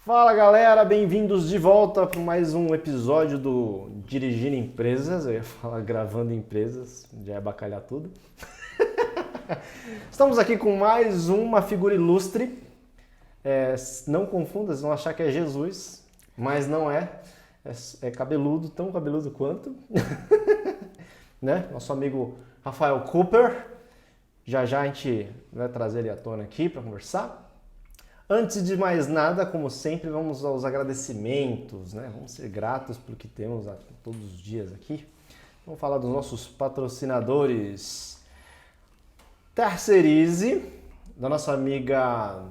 Fala galera, bem-vindos de volta para mais um episódio do Dirigindo Empresas. Eu ia falar gravando empresas, já ia bacalhar tudo. Estamos aqui com mais uma figura ilustre. Não confunda, vocês vão achar que é Jesus, mas não é. É cabeludo, tão cabeludo quanto. Né? Nosso amigo Rafael Cooper. Já a gente vai trazer ele à tona aqui para conversar. Antes de mais nada, como sempre, vamos aos agradecimentos, né? Vamos ser gratos pelo que temos todos os dias aqui. Vamos falar dos nossos patrocinadores. Terceirize, da nossa amiga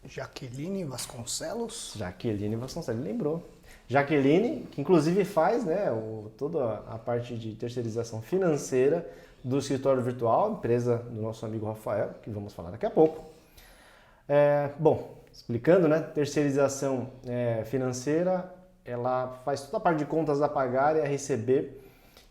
Jaqueline Vasconcelos. Jaqueline Vasconcelos, lembrou. Jaqueline, que inclusive faz, né, toda a parte de terceirização financeira do escritório virtual, empresa do nosso amigo Rafael, que vamos falar daqui a pouco. Explicando, né? Terceirização financeira, ela faz toda a parte de contas a pagar e a receber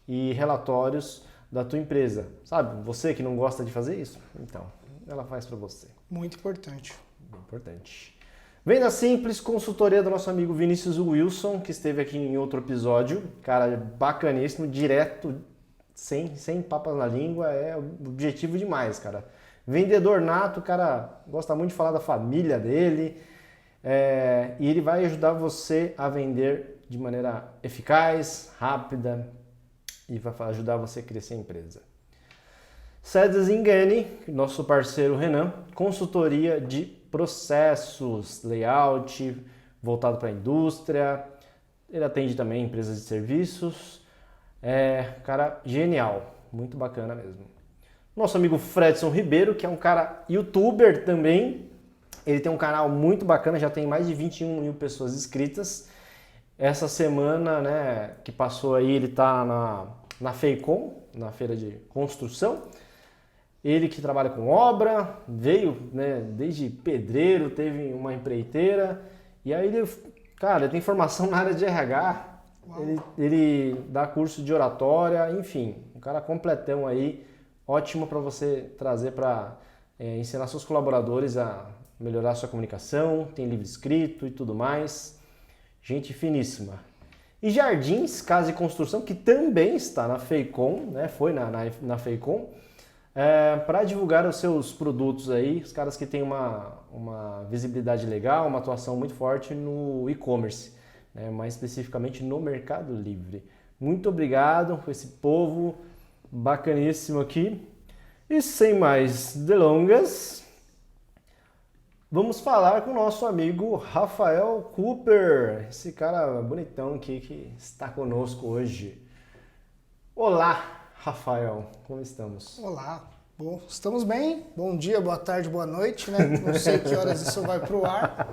e relatórios da tua empresa. Sabe, você que não gosta de fazer isso? Então, ela faz para você. Muito importante. Bem importante. Venda Simples, consultoria do nosso amigo Vinícius Wilson, que esteve aqui em outro episódio. Cara, bacaníssimo, direto, sem papas na língua, é objetivo demais, cara. Vendedor nato, o cara gosta muito de falar da família dele e ele vai ajudar você a vender de maneira eficaz, rápida e vai ajudar você a crescer a empresa. Sedes Engane, nosso parceiro Renan, consultoria de processos, layout, voltado para a indústria, ele atende também empresas de serviços, cara genial, muito bacana mesmo. Nosso amigo Fredson Ribeiro, que é um cara youtuber também, ele tem um canal muito bacana, já tem mais de 21 mil pessoas inscritas. Essa semana, né, que passou aí, ele tá na FEICOM, na Feira de Construção. Ele que trabalha com obra, veio, né, desde pedreiro, teve uma empreiteira, e aí ele tem formação na área de RH, ele dá curso de oratória, enfim, um cara completão aí, ótimo para você trazer para ensinar seus colaboradores a melhorar a sua comunicação, tem livro escrito e tudo mais. Gente finíssima. E Jardins, Casa e Construção, que também está na FEICOM, né? Foi na FEICOM, para divulgar os seus produtos aí, os caras que têm uma visibilidade legal, uma atuação muito forte no e-commerce, né? Mais especificamente no Mercado Livre. Muito obrigado com esse povo bacaníssimo aqui. E sem mais delongas, vamos falar com o nosso amigo Rafael Cooper, esse cara bonitão aqui que está conosco hoje. Olá, Rafael, como estamos? Olá, bom, estamos bem? Bom dia, boa tarde, boa noite, né? Não sei que horas isso vai pro ar,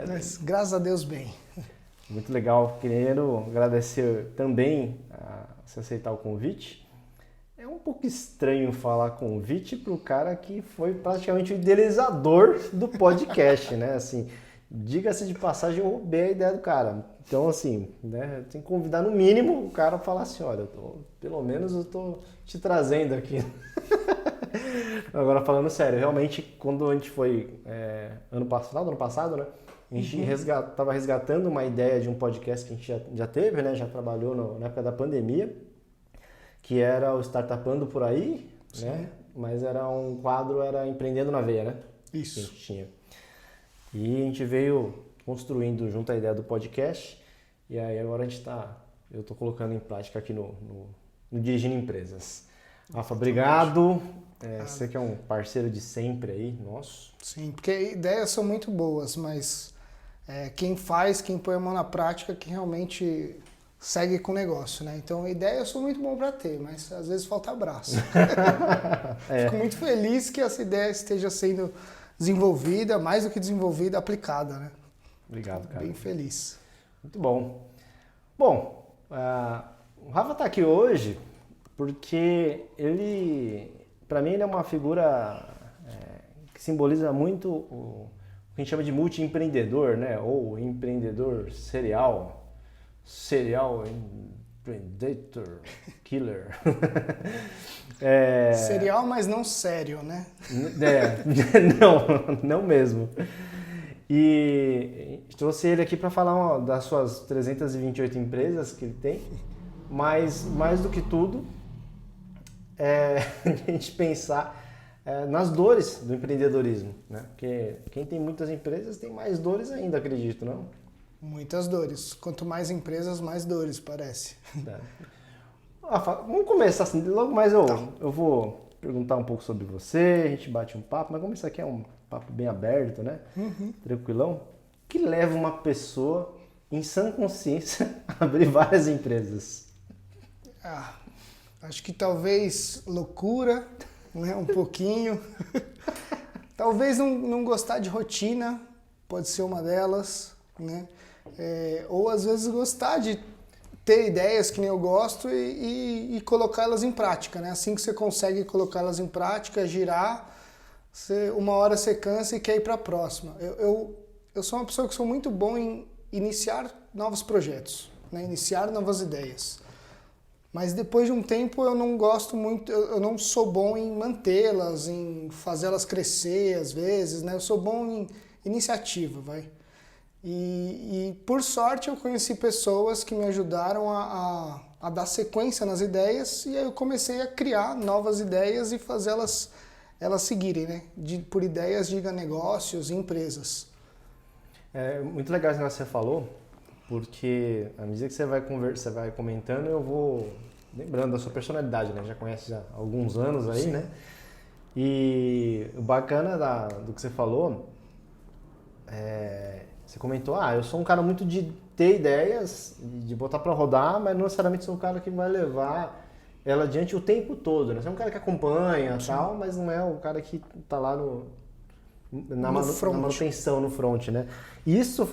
mas graças a Deus bem. Muito legal, quero agradecer também a você aceitar o convite. É um pouco estranho falar convite para o cara que foi praticamente o idealizador do podcast, né? Assim, diga-se de passagem, eu roubei a ideia do cara. Então, assim, né, tem que convidar no mínimo o cara a falar assim, olha, pelo menos eu tô te trazendo aqui. Agora, falando sério, realmente, quando a gente foi final do ano passado, né? A gente estava resgatando uma ideia de um podcast que a gente já teve, né? Já trabalhou na época da pandemia, que era o Startupando por aí, sim, né? Mas era um quadro, era Empreendendo na Veia, né? Isso. Que a gente tinha. E a gente veio construindo junto a ideia do podcast, e aí agora eu tô colocando em prática aqui no Dirigindo Empresas. Rafa, obrigado. Você que é um parceiro de sempre aí, nosso. Sim, porque ideias são muito boas, mas quem põe a mão na prática, que realmente segue com o negócio, né? Então, ideia eu sou muito bom para ter, mas às vezes falta abraço. Fico muito feliz que essa ideia esteja sendo desenvolvida, mais do que desenvolvida, aplicada, né? Obrigado, cara. Bem feliz. Muito bom. Bom, o Rafa está aqui hoje porque para mim, ele é uma figura que simboliza muito o que a gente chama de multi-empreendedor, né? Ou empreendedor serial empreendedor killer. Serial, mas não sério, né? Não mesmo. E trouxe ele aqui para falar das suas 328 empresas que ele tem, mas mais do que tudo, a gente pensar nas dores do empreendedorismo, né? Porque quem tem muitas empresas tem mais dores ainda, acredito, não? Muitas dores. Quanto mais empresas, mais dores, parece. Vamos começar assim, logo mais eu vou perguntar um pouco sobre você, a gente bate um papo, mas como isso aqui é um papo bem aberto, né? Tranquilão. O que leva uma pessoa em sã consciência a abrir várias empresas? Acho que talvez loucura, né? Um pouquinho. Talvez não gostar de rotina, pode ser uma delas, né? Ou às vezes gostar de ter ideias que nem eu gosto e colocá-las em prática, né? Assim que você consegue colocá-las em prática, girar, uma hora você cansa e quer ir para a próxima. Eu sou uma pessoa que sou muito bom em iniciar novos projetos, né? Iniciar novas ideias. Mas depois de um tempo eu não gosto muito, eu não sou bom em mantê-las, em fazê-las crescer às vezes, né? Eu sou bom em iniciativa, vai. E por sorte eu conheci pessoas que me ajudaram a dar sequência nas ideias e aí eu comecei a criar novas ideias e fazer elas seguirem, né? Por ideias, diga negócios e empresas. É muito legal isso que você falou, porque à medida que você vai comentando, eu vou lembrando da sua personalidade, né? Já conhece há alguns anos aí, sim, né? E o bacana do que você falou, você comentou, eu sou um cara muito de ter ideias, de botar para rodar, mas não necessariamente sou um cara que vai levar ela adiante o tempo todo, né? Você é um cara que acompanha e tal, mas não é o cara que tá lá na manutenção, no front, né? Isso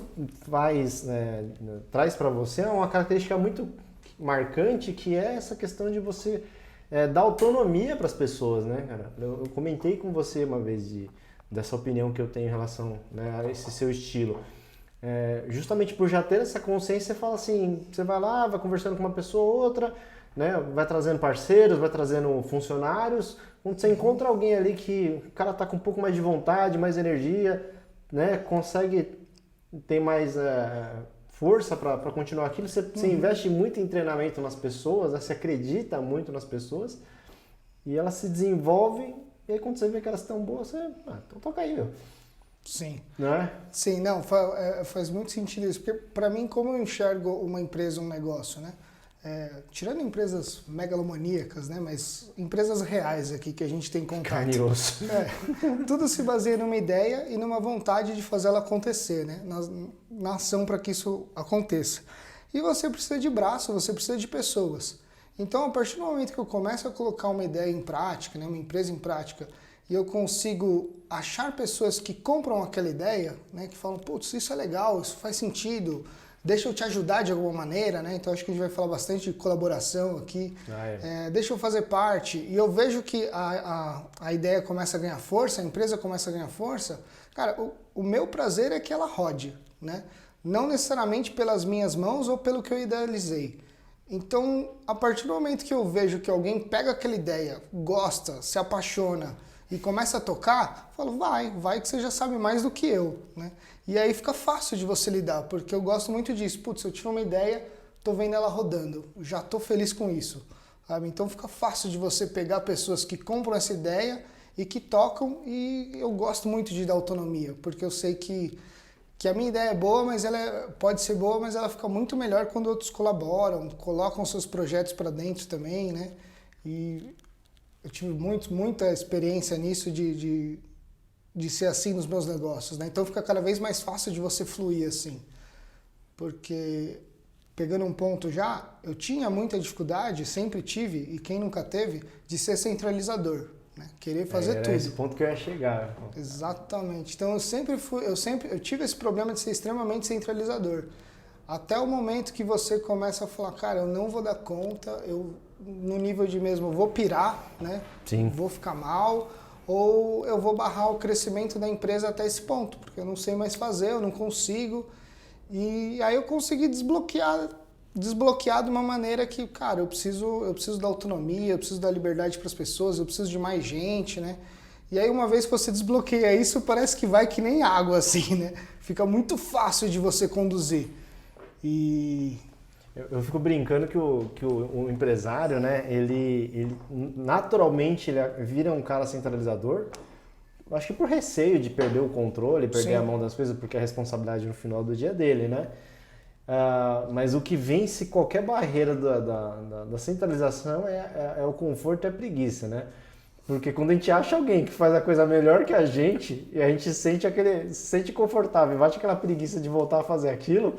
traz para você uma característica muito marcante, que é essa questão de você dar autonomia para as pessoas, né, cara? Eu comentei com você uma vez dessa opinião que eu tenho em relação, né, a esse seu estilo. Justamente por já ter essa consciência, você fala assim, você vai lá, vai conversando com uma pessoa ou outra, né, vai trazendo parceiros, vai trazendo funcionários. Quando você encontra alguém ali que o cara tá com um pouco mais de vontade, mais energia, né, consegue ter mais força para continuar aquilo, você investe muito em treinamento nas pessoas, né, você acredita muito nas pessoas e elas se desenvolvem, e aí quando você vê que elas estão boas, você, então toca aí, meu. Sim. Não é? Sim, não, faz muito sentido isso, porque para mim, como eu enxergo uma empresa, um negócio, né? Tirando empresas megalomaníacas, né? Mas empresas reais aqui que a gente tem contato. Carne e osso. Tudo se baseia numa ideia e numa vontade de fazer ela acontecer, né? Na ação para que isso aconteça. E você precisa de braço, você precisa de pessoas. Então, a partir do momento que eu começo a colocar uma ideia em prática, né? Uma empresa em prática, e eu consigo achar pessoas que compram aquela ideia, né? Que falam, putz, isso é legal, isso faz sentido, deixa eu te ajudar de alguma maneira, né? Então acho que a gente vai falar bastante de colaboração aqui. Deixa eu fazer parte. E eu vejo que a ideia começa a ganhar força, a empresa começa a ganhar força. Cara, o meu prazer é que ela rode, né? Não necessariamente pelas minhas mãos ou pelo que eu idealizei. Então, a partir do momento que eu vejo que alguém pega aquela ideia, gosta, se apaixona e começa a tocar, eu falo, vai que você já sabe mais do que eu, né? E aí fica fácil de você lidar, porque eu gosto muito disso. Putz, eu tive uma ideia, tô vendo ela rodando, já tô feliz com isso, sabe? Então fica fácil de você pegar pessoas que compram essa ideia e que tocam, e eu gosto muito de dar autonomia, porque eu sei que a minha ideia é boa, mas ela pode ser boa, mas ela fica muito melhor quando outros colaboram, colocam seus projetos para dentro também, né? E eu tive muita experiência nisso de ser assim nos meus negócios, né? Então fica cada vez mais fácil de você fluir assim. Porque, pegando um ponto já, eu tinha muita dificuldade, sempre tive, e quem nunca teve, de ser centralizador, né? Querer fazer tudo. Esse ponto que eu ia chegar. Exatamente. Então eu tive esse problema de ser extremamente centralizador. Até o momento que você começa a falar, cara, eu não vou dar conta, no nível de mesmo, eu vou pirar, né? Sim. Vou ficar mal, ou eu vou barrar o crescimento da empresa até esse ponto, porque eu não sei mais fazer, eu não consigo. E aí eu consegui desbloquear de uma maneira que, cara, eu preciso da autonomia, eu preciso da liberdade para as pessoas, eu preciso de mais gente, né? E aí uma vez que você desbloqueia isso, parece que vai que nem água, assim, né? fica muito fácil de você conduzir. E Eu fico brincando que o empresário, né, ele naturalmente ele vira um cara centralizador, acho que por receio de perder o controle, perder Sim. a mão das coisas, porque a responsabilidade no final do dia é dele, né? Mas o que vence qualquer barreira da centralização é o conforto e a preguiça, né? Porque quando a gente acha alguém que faz a coisa melhor que a gente, e a gente se sente confortável, bate aquela preguiça de voltar a fazer aquilo,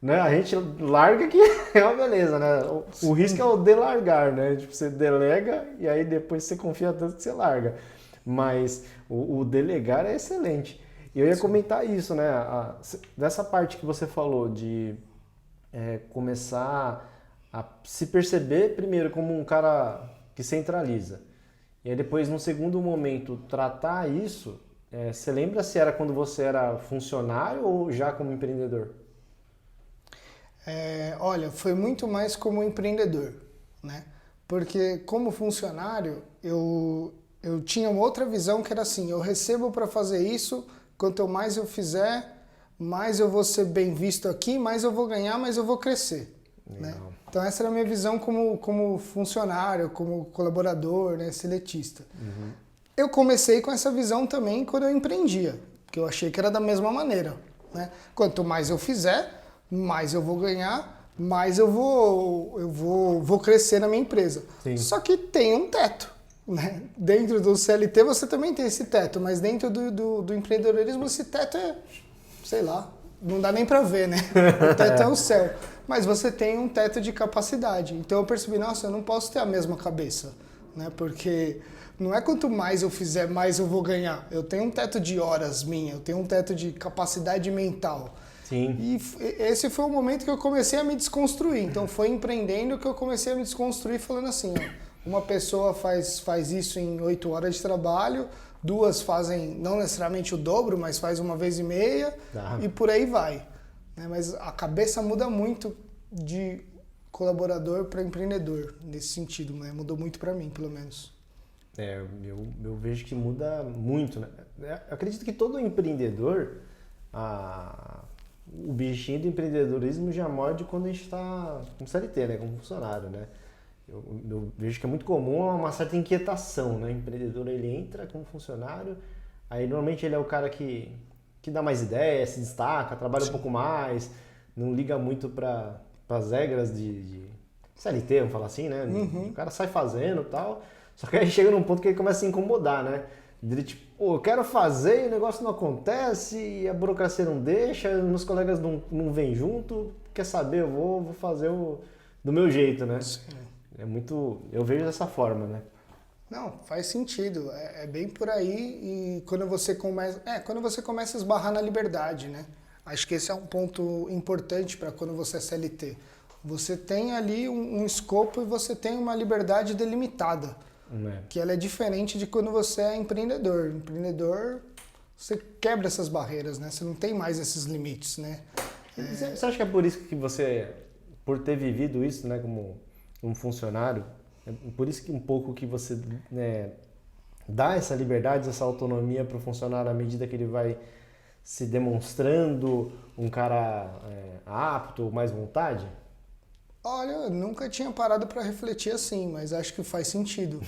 né? A gente larga que é uma beleza, né? O risco é o delargar, né? Tipo, você delega e aí depois você confia tanto que você larga. Mas o delegar é excelente. E eu ia comentar isso, né? Dessa parte que você falou de começar a se perceber primeiro como um cara que centraliza. E aí depois, num segundo momento, tratar isso. Você lembra se era quando você era funcionário ou já como empreendedor? Olha, foi muito mais como empreendedor, né? Porque como funcionário, eu tinha uma outra visão que era assim, eu recebo para fazer isso, quanto mais eu fizer, mais eu vou ser bem visto aqui, mais eu vou ganhar, mais eu vou crescer. Né? Então essa era a minha visão como funcionário, como colaborador, né, seletista. Uhum. Eu comecei com essa visão também quando eu empreendia, porque eu achei que era da mesma maneira. Né? Quanto mais eu fizer, mais eu vou ganhar, mais eu vou crescer na minha empresa. Sim. Só que tem um teto. Né? Dentro do CLT você também tem esse teto, mas dentro do empreendedorismo esse teto é, sei lá, não dá nem para ver, né? O teto é o céu. Mas você tem um teto de capacidade. Então eu percebi, nossa, eu não posso ter a mesma cabeça, né? Porque não é quanto mais eu fizer, mais eu vou ganhar. Eu tenho um teto de horas minha, eu tenho um teto de capacidade mental. Sim. E esse foi o momento que eu comecei a me desconstruir. Então foi empreendendo que eu comecei a me desconstruir falando assim, ó, uma pessoa faz isso em 8 horas de trabalho, 2 fazem não necessariamente o dobro, mas faz 1,5 vezes, e por aí vai. Né? Mas a cabeça muda muito de colaborador para empreendedor, nesse sentido, né? Mudou muito para mim, pelo menos. Eu vejo que muda muito, né? Eu acredito que todo empreendedor, o bichinho do empreendedorismo já morde quando a gente está com CLT, né? Como funcionário, né? Eu vejo que é muito comum uma certa inquietação, né? O empreendedor, ele entra como funcionário, aí normalmente ele é o cara que dá mais ideias, se destaca, trabalha um pouco mais, não liga muito para as regras de CLT, vamos falar assim, né? O cara sai fazendo e tal, só que aí chega num ponto que ele começa a se incomodar, né? Ele tipo, pô, eu quero fazer e o negócio não acontece, e a burocracia não deixa, meus colegas não vêm junto, quer saber, eu vou fazer do meu jeito, né? Sim. É muito. Eu vejo dessa forma, né? Não, faz sentido. É bem por aí. E quando você começa a esbarrar na liberdade, né? Acho que esse é um ponto importante para quando você é CLT. Você tem ali um escopo e você tem uma liberdade delimitada. Que ela é diferente de quando você é empreendedor. Empreendedor, você quebra essas barreiras, né? Você não tem mais esses limites, né? Você acha que é por isso que você, por ter vivido isso, né, como um funcionário, é por isso que um pouco que você, né, dá essa liberdade, essa autonomia para o funcionário à medida que ele vai se demonstrando um cara apto, mais vontade? Olha, eu nunca tinha parado para refletir assim, mas acho que faz sentido.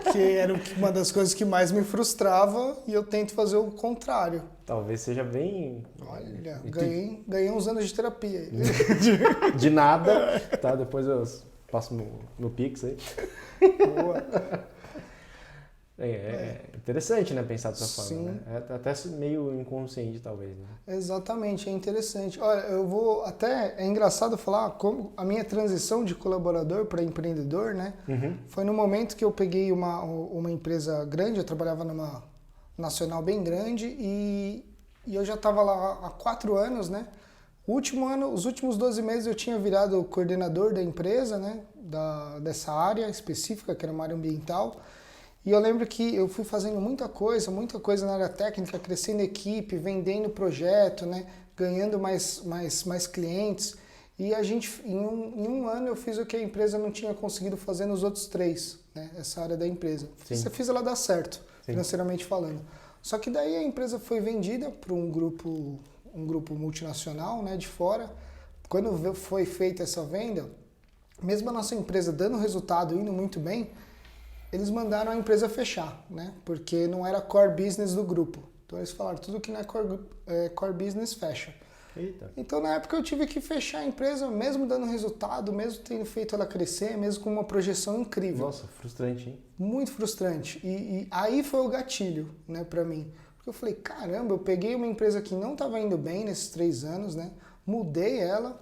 Porque era uma das coisas que mais me frustrava e eu tento fazer o contrário. Talvez seja bem... Olha, ganhei uns anos de terapia. De nada, tá? Depois eu passo no Pix aí. Boa. É interessante, né, pensar dessa forma, Sim. né? É até meio inconsciente, talvez, né? Exatamente, é interessante. Olha, é engraçado falar como a minha transição de colaborador para empreendedor, né? Foi no momento que eu peguei uma empresa grande, eu trabalhava numa nacional bem grande e eu já estava lá há 4 anos, né? Os últimos 12 meses eu tinha virado coordenador da empresa, né? Dessa área específica, que era uma área ambiental. E eu lembro que eu fui fazendo muita coisa na área técnica, crescendo equipe, vendendo projeto, né? Ganhando mais clientes. E a gente, em um ano eu fiz o que a empresa não tinha conseguido fazer nos outros 3, né? Essa área da empresa. Você fiz ela dar certo, financeiramente falando. Só que daí a empresa foi vendida para um grupo um grupo multinacional, né, de fora. Quando foi feita essa venda, mesmo a nossa empresa dando resultado, indo muito bem, eles mandaram a empresa fechar, né, porque não era core business do grupo. Então eles falaram, tudo que não é core business fecha. Eita. Então na época eu tive que fechar a empresa, mesmo dando resultado, mesmo tendo feito ela crescer, mesmo com uma projeção incrível. Nossa, frustrante, hein? Muito frustrante. E aí foi o gatilho, né, pra mim. Porque eu falei, caramba, eu peguei uma empresa que não estava indo bem nesses 3 anos, né? Mudei ela,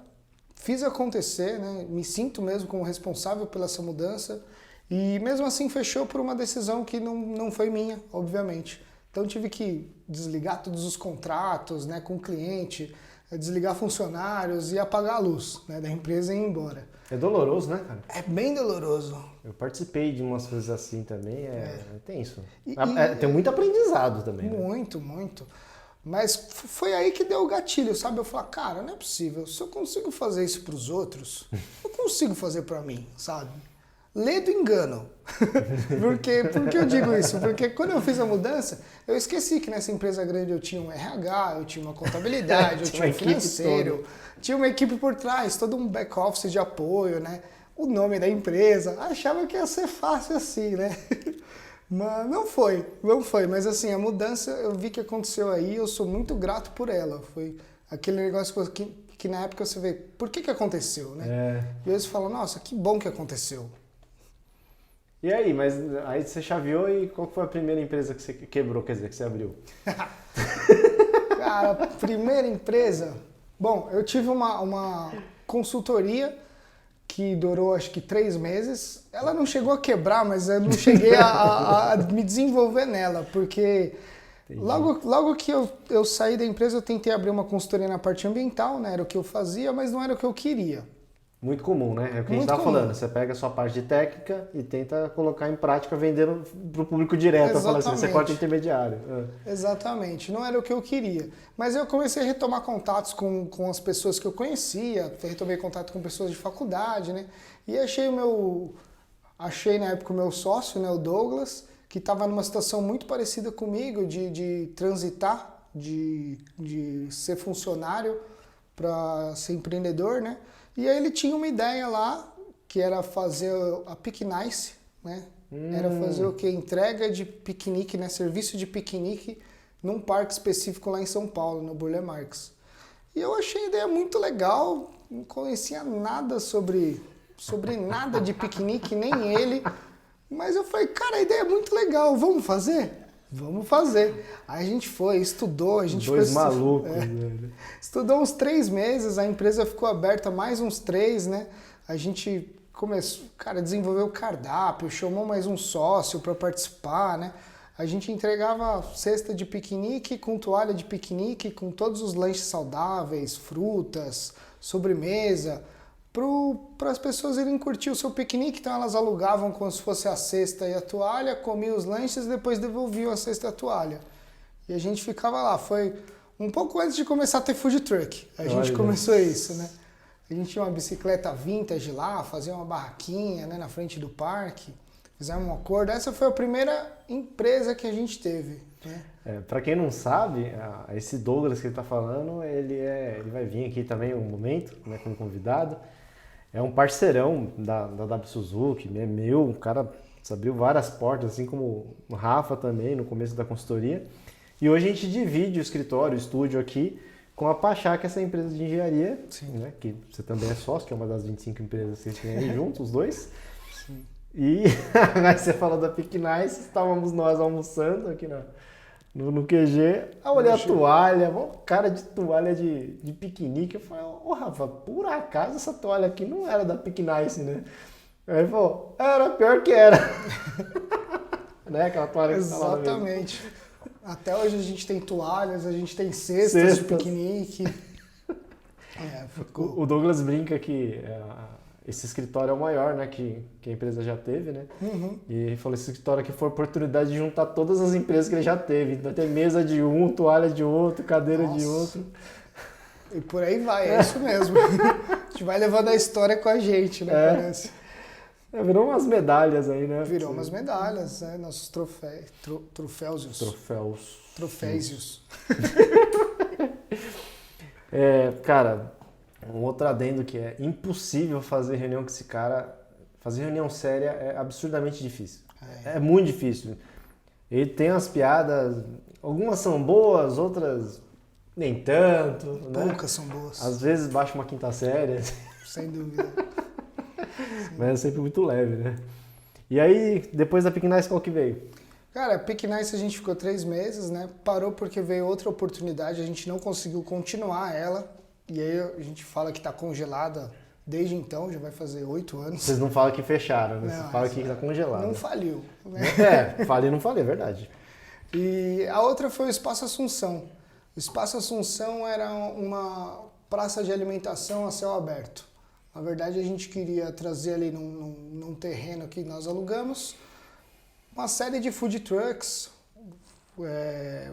fiz acontecer, né? Me sinto mesmo como responsável pela essa mudança. E mesmo assim fechou por uma decisão que não foi minha, obviamente. Então tive que desligar todos os contratos, né, com o cliente, desligar funcionários e apagar a luz, né, da empresa e ir embora. É doloroso, né, cara? É bem doloroso. Eu participei de umas coisas assim também, é tenso. E- Tem muito aprendizado também, né? Muito, muito. Mas foi aí que deu o gatilho, sabe? Eu falei, cara, não é possível. Se eu consigo fazer isso para os outros, eu consigo fazer para mim, sabe? Lê do engano. Por que eu digo isso? Porque quando eu fiz a mudança, eu esqueci que nessa empresa grande eu tinha um RH, eu tinha uma contabilidade, eu tinha um financeiro, tinha uma equipe por trás, todo um back-office de apoio, né? O nome da empresa. Achava que ia ser fácil assim, né? Mas não foi. Mas assim, a mudança eu vi que aconteceu aí, eu sou muito grato por ela. Foi aquele negócio que na época você vê, por que aconteceu, né? E hoje você fala, nossa, que bom que aconteceu. E aí, mas aí você chaveou e qual foi a primeira empresa que você quebrou, quer dizer, que você abriu? Cara, primeira empresa... Bom, eu tive uma consultoria que durou acho que 3 meses. Ela não chegou a quebrar, mas eu não cheguei a me desenvolver nela, porque logo que eu saí da empresa eu tentei abrir uma consultoria na parte ambiental, né? Era o que eu fazia, mas não era o que eu queria. Muito comum, né? É o que a gente Muito estava comum. falando. Você pega a sua parte de técnica e tenta colocar em prática vendendo para o público direto. Fala assim, você Exatamente. corta intermediário. Exatamente, não era o que eu queria. Mas eu comecei a retomar contatos com as pessoas que eu conhecia, retomei contato com pessoas de faculdade, né? E achei na época o meu sócio, né, o Douglas, que estava numa situação muito parecida comigo, de transitar, de ser funcionário para ser empreendedor, né? E aí ele tinha uma ideia lá, que era fazer a Pick Nice, né? Era fazer o quê? Entrega de piquenique, né? Serviço de piquenique num parque específico lá em São Paulo, no Burle Marx. E eu achei a ideia muito legal, não conhecia nada sobre nada de piquenique, nem ele. Mas eu falei, cara, a ideia é muito legal, vamos fazer? Vamos fazer. Aí a gente foi, estudou, a gente Dois malucos, velho. Estudou uns 3 meses, a empresa ficou aberta mais uns 3, né? A gente começou, cara, desenvolveu o cardápio, chamou mais um sócio para participar, né? A gente entregava cesta de piquenique com toalha de piquenique, com todos os lanches saudáveis, frutas, sobremesa, para as pessoas irem curtir o seu piquenique. Então elas alugavam como se fosse a cesta e a toalha, comiam os lanches e depois devolviam a cesta e a toalha. E a gente ficava lá. Foi um pouco antes de começar a ter food truck. A gente começou isso, né? A gente tinha uma bicicleta vintage lá, fazia uma barraquinha, né, na frente do parque. Fizemos um acordo. Essa foi a primeira empresa que a gente teve, né? Para quem não sabe, esse Douglas que ele está falando, ele vai vir aqui também um momento, né, como convidado. É um parceirão da W Suzuki, é meu, um cara que abriu várias portas, assim como o Rafa também, no começo da consultoria. E hoje a gente divide o escritório, o estúdio aqui, com a Pachá, que é essa empresa de engenharia, né, que você também é sócio, que é uma das 25 empresas que vocês têm aí juntos, os dois. Sim. E aí você falou da Pick Nice, estávamos nós almoçando aqui no QG, eu olhei a toalha, um cara de toalha de piquenique, eu falei, ô Rafa, por acaso essa toalha aqui não era da Pick Nice, né? Aí ele falou, era, pior que era. Né, aquela toalha que você fala mesmo. Exatamente. Até hoje a gente tem toalhas, a gente tem cestas de piquenique. O Douglas brinca que esse escritório é o maior, né, que a empresa já teve, né? Uhum. E ele falou, esse escritório aqui foi a oportunidade de juntar todas as empresas que ele já teve. Então tem mesa de um, toalha de outro, cadeira de outro. E por aí vai, é isso mesmo. A gente vai levando a história com a gente, né? Parece. Virou umas medalhas aí, né? Virou umas medalhas, né? Nossos troféusios. Troféus. Trofésios. Cara, um outro adendo que é impossível fazer reunião com esse cara. Fazer reunião séria é absurdamente difícil. É muito difícil. Ele tem umas piadas, algumas são boas, outras nem tanto, né? Poucas são boas. Às vezes baixa uma quinta série, Sem dúvida. mas é sempre muito leve, né? E aí, depois da Pequenais, qual que veio? Cara, a Pequenais a gente ficou 3 meses, né? Parou porque veio outra oportunidade, a gente não conseguiu continuar ela. E aí a gente fala que tá congelada desde então, já vai fazer 8 anos. Vocês não falam que fecharam, né? Não, Vocês falam que tá congelado. Não faliu, né? Falei, não falei, é verdade. E a outra foi o Espaço Assunção. O Espaço Assunção era uma praça de alimentação a céu aberto. Na verdade, a gente queria trazer ali num terreno que nós alugamos uma série de food trucks,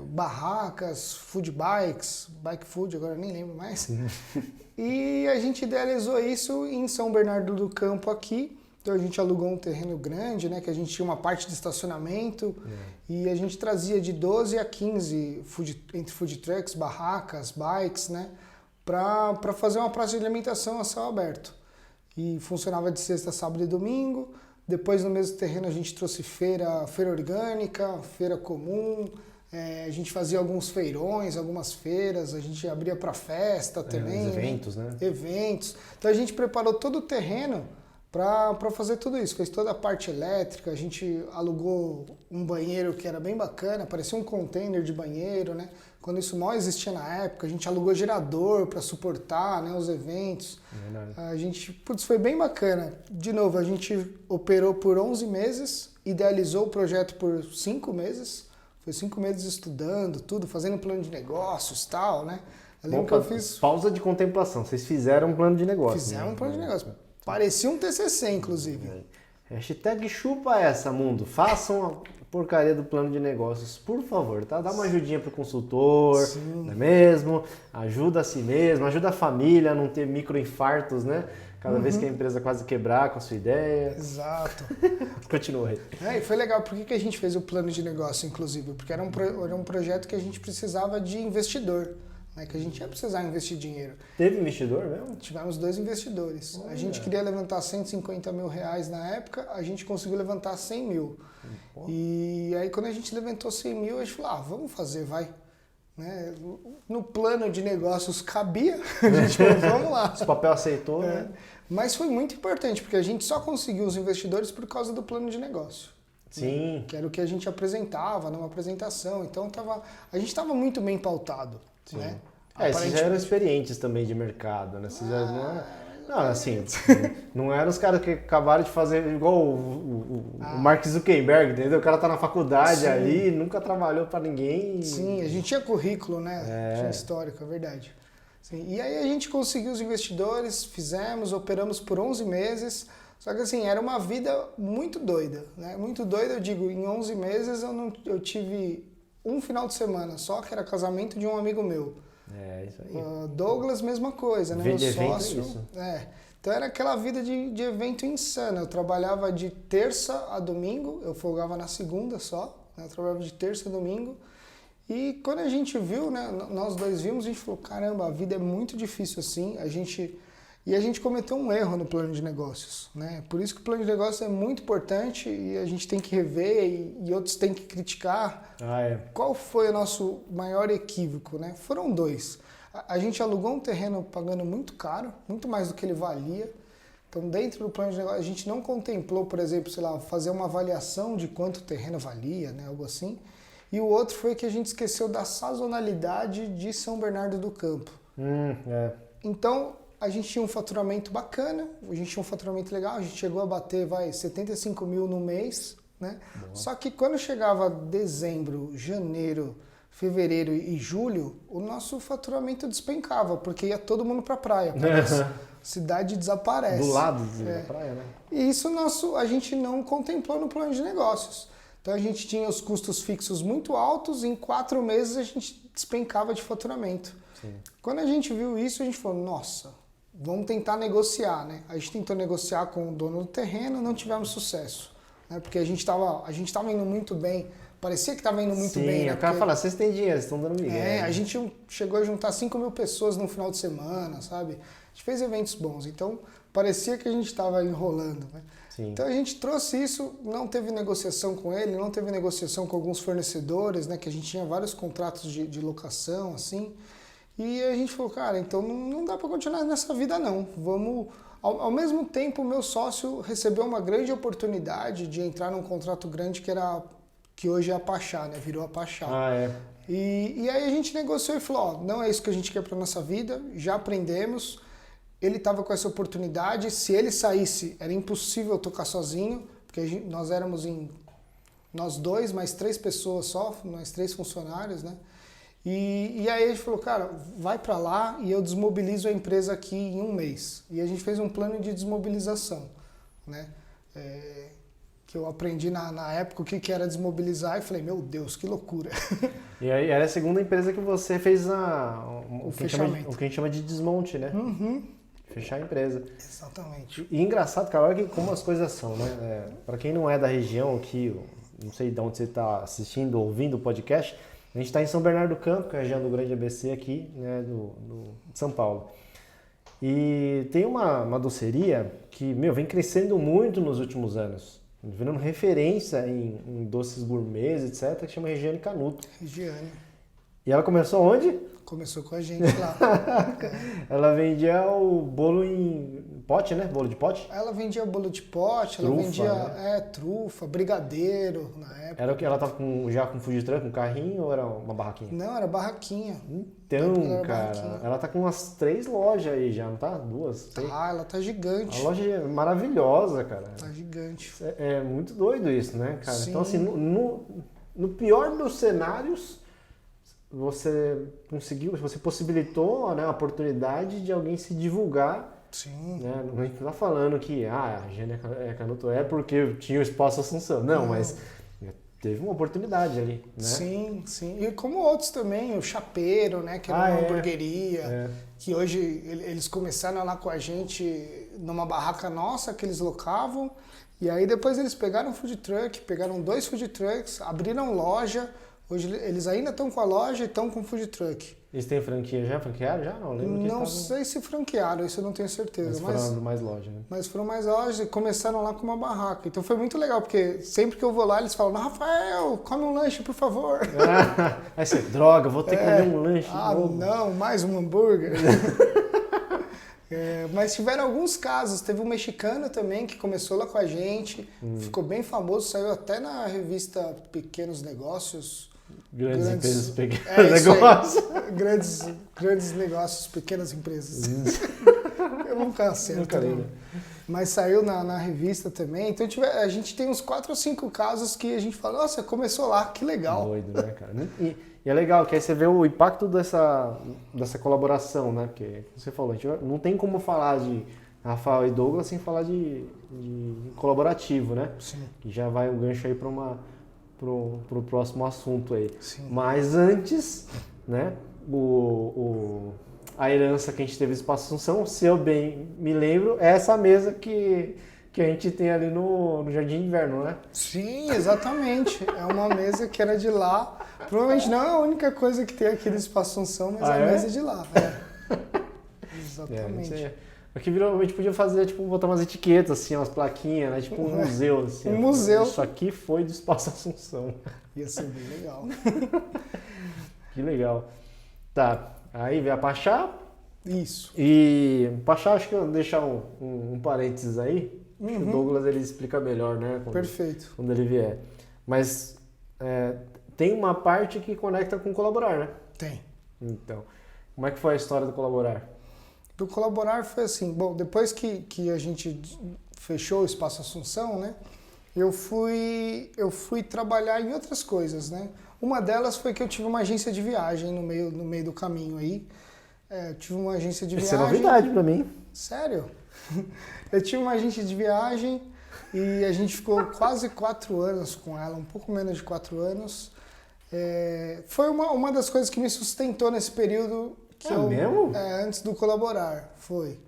barracas, food bikes, bike food, agora eu nem lembro mais. E a gente idealizou isso em São Bernardo do Campo aqui. Então a gente alugou um terreno grande, né, que a gente tinha uma parte de estacionamento e a gente trazia de 12 a 15 entre food trucks, barracas, bikes, né, para fazer uma praça de alimentação a céu aberto. E funcionava de sexta, sábado e domingo. Depois no mesmo terreno a gente trouxe feira orgânica, feira comum, a gente fazia alguns feirões, algumas feiras, a gente abria para festa também. Os eventos, né? Eventos. Então a gente preparou todo o terreno para fazer tudo isso. Fez toda a parte elétrica, a gente alugou um banheiro que era bem bacana, parecia um container de banheiro, né? Quando isso mal existia na época, a gente alugou gerador para suportar, né, os eventos. A gente, foi bem bacana. De novo, a gente operou por 11 meses, idealizou o projeto por 5 meses. Foi 5 meses estudando tudo, fazendo plano de negócios e tal, né? Eu lembro que eu fiz... Pausa de contemplação. Vocês fizeram um plano de negócio. Fizeram um plano de negócio. Parecia um TCC, inclusive. Hashtag chupa essa, mundo. Façam a porcaria do plano de negócios, por favor, tá? Dá uma ajudinha pro consultor, não é mesmo? Ajuda a si mesmo, ajuda a família a não ter microinfartos, né? Cada vez que a empresa quase quebrar com a sua ideia. Exato. Continua aí. E foi legal. Por que a gente fez o plano de negócio, inclusive? Porque era um projeto que a gente precisava de investidor. Né, que a gente ia precisar investir dinheiro. Teve investidor mesmo? Tivemos 2 investidores. A gente queria levantar 150 mil reais na época, a gente conseguiu levantar 100 mil. E aí quando a gente levantou 100 mil, a gente falou, vamos fazer, vai. Né? No plano de negócios cabia, a gente falou, vamos lá. Esse papel aceitou, né? Mas foi muito importante, porque a gente só conseguiu os investidores por causa do plano de negócio. Sim. Né? Que era o que a gente apresentava numa apresentação. Então a gente estava muito bem pautado. Sim. Né? Vocês já eram experientes também de mercado, né? Vocês não, assim, não eram os caras que acabaram de fazer igual o Mark Zuckerberg, entendeu? O cara tá na faculdade ali, nunca trabalhou para ninguém. Sim, a gente tinha currículo, né? Tinha histórico, é verdade. Sim, e aí a gente conseguiu os investidores, fizemos, operamos por 11 meses, só que assim, era uma vida muito doida, né? Muito doida, eu digo, em 11 meses eu tive um final de semana só, que era casamento de um amigo meu. Isso aí. Douglas, mesma coisa, né? Meu sócio. Isso. Então era aquela vida de evento insana. Eu trabalhava de terça a domingo, eu folgava na segunda só, né? Eu trabalhava de terça a domingo. E quando a gente viu, né? Nós dois vimos, a gente falou, caramba, a vida é muito difícil assim. E a gente cometeu um erro no plano de negócios, né? Por isso que o plano de negócios é muito importante e a gente tem que rever e outros têm que criticar. Qual foi o nosso maior equívoco, né? Foram 2. A gente alugou um terreno pagando muito caro, muito mais do que ele valia. Então, dentro do plano de negócio, a gente não contemplou, por exemplo, sei lá, fazer uma avaliação de quanto o terreno valia, né? Algo assim. E o outro foi que a gente esqueceu da sazonalidade de São Bernardo do Campo. Então, a gente tinha um faturamento bacana, a gente tinha um faturamento legal, a gente chegou a bater 75 mil no mês, né? Só que quando chegava dezembro, janeiro, fevereiro e julho, o nosso faturamento despencava, porque ia todo mundo para a praia. A cidade desaparece. Do lado da praia, né? E isso a gente não contemplou no plano de negócios. Então a gente tinha os custos fixos muito altos, em 4 meses a gente despencava de faturamento. Sim. Quando a gente viu isso, a gente falou, nossa, vamos tentar negociar, né? A gente tentou negociar com o dono do terreno, não tivemos sucesso, né? Porque a gente estava indo muito bem parecia que estava indo muito Sim, bem, né? o cara Porque- fala, vocês têm dinheiro, vocês estão dando migué. a gente chegou a juntar 5 mil pessoas no final de semana, sabe? A gente fez eventos bons, então parecia que a gente estava enrolando, né? Sim. Então a gente trouxe isso, não teve negociação com ele, não teve negociação com alguns fornecedores, né? Que a gente tinha vários contratos de locação, assim. E a gente falou, cara, então não dá para continuar nessa vida não. Vamos... Ao mesmo tempo, o meu sócio recebeu uma grande oportunidade de entrar num contrato grande que hoje é a Pachá, né? Virou a Pachá. Ah, é. E aí a gente negociou e falou, ó, não é isso que a gente quer para nossa vida, já aprendemos. Ele estava com essa oportunidade, se ele saísse, era impossível tocar sozinho, porque nós éramos nós dois, mais 3 pessoas só, nós 3 funcionários, né? E aí a gente falou, cara, vai para lá e eu desmobilizo a empresa aqui em 1 mês. E a gente fez um plano de desmobilização, né? Que eu aprendi na época o que era desmobilizar e falei, meu Deus, que loucura. E aí era a segunda empresa que você fez o que fechamento. o que a gente chama de desmonte, né? Uhum. Fechar a empresa. Exatamente. E engraçado, cara, olha como as coisas são, né? Para quem não é da região aqui, não sei de onde você está assistindo ou ouvindo o podcast, a gente está em São Bernardo do Campo, que é a região do Grande ABC aqui, né, de São Paulo. E tem uma doceria que, vem crescendo muito nos últimos anos, virando referência em doces gourmets, etc., que chama Regiane Canuto. Regiane. E ela começou onde? Começou com a gente lá. Ela vendia o bolo em pote, né? Bolo de pote? Ela vendia bolo de pote, ela Trufa, vendia né? Trufa, brigadeiro na época. Era o que ela tava já com food truck, com carrinho ou era uma barraquinha? Não, era barraquinha. Então, Era cara, barraquinha. ela tá com umas 3 lojas aí já, não tá? 2? Sei. Ah, ela tá gigante. A loja é maravilhosa, cara. Tá gigante. É muito doido isso, né, cara? Sim. Então, assim, no pior dos cenários, você possibilitou, né, a oportunidade de alguém se divulgar. Sim. Né? A gente não tá falando que a Regiane Canuto é porque tinha o Espaço Assunção. Não, mas teve uma oportunidade ali, né? Sim, sim. E como outros também, o Chapeiro, né? Que era uma hamburgueria, que hoje eles começaram lá com a gente numa barraca nossa que eles locavam. E aí depois eles pegaram um food truck, pegaram 2 food trucks, abriram loja. Hoje eles ainda estão com a loja e estão com o food truck. Eles têm franquia já? Franquearam já? Não lembro. Não sei se franquearam, isso eu não tenho certeza. Mas foram mais loja, né? Mas foram mais lojas e começaram lá com uma barraca. Então foi muito legal, porque sempre que eu vou lá, eles falam, Rafael, come um lanche, por favor. Aí você, droga, vou ter que comer um lanche. Não, mais um hambúrguer. Mas tiveram alguns casos. Teve um mexicano também que começou lá com a gente, ficou bem famoso, saiu até na revista Pequenos Negócios. Grandes empresas, pequenos negócios. negócios. Grandes negócios, pequenas empresas. Eu nunca acerto. Nunca li, né? Mas saiu na revista também. Então a gente tem uns 4 ou 5 casos que a gente fala, nossa, começou lá, que legal. Doido, né, cara? E é legal que aí você vê o impacto dessa colaboração, né? Porque você falou, a gente não tem como falar de Rafael e Douglas sem falar de colaborativo, né? Sim. Que já vai um gancho aí pro próximo assunto aí. Sim. Mas antes, né? A herança que a gente teve do Espaço Assunção, se eu bem me lembro, é essa mesa que a gente tem ali no Jardim de Inverno, né? Sim, exatamente. É uma mesa que era de lá. Provavelmente não é a única coisa que tem aqui no Espaço Assunção, mas a mesa é de lá. Exatamente. Aqui a gente podia fazer, tipo, botar umas etiquetas, assim, umas plaquinhas, né? Tipo um museu, assim. Um museu. Isso aqui foi do Espaço Assunção. Ia ser bem legal. Que legal. Tá, aí vem a Pachá. Isso. E Pachá, acho que eu vou deixar um parênteses aí. Acho que o Douglas ele explica melhor, né? Perfeito. Quando ele vier. Mas tem uma parte que conecta com colaborar, né? Tem. Então, como é que foi a história do colaborar? Do colaborar foi assim, bom, depois que a gente fechou o Espaço Assunção, né? Eu fui trabalhar em outras coisas, né? Uma delas foi que eu tive uma agência de viagem no meio do caminho aí. Eu tive uma agência de viagem. Isso é novidade pra mim. Sério? Eu tive uma agência de viagem e a gente ficou quase 4 anos com ela, um pouco menos de 4 anos. Foi uma das coisas que me sustentou nesse período que mesmo? antes do colaborar, foi.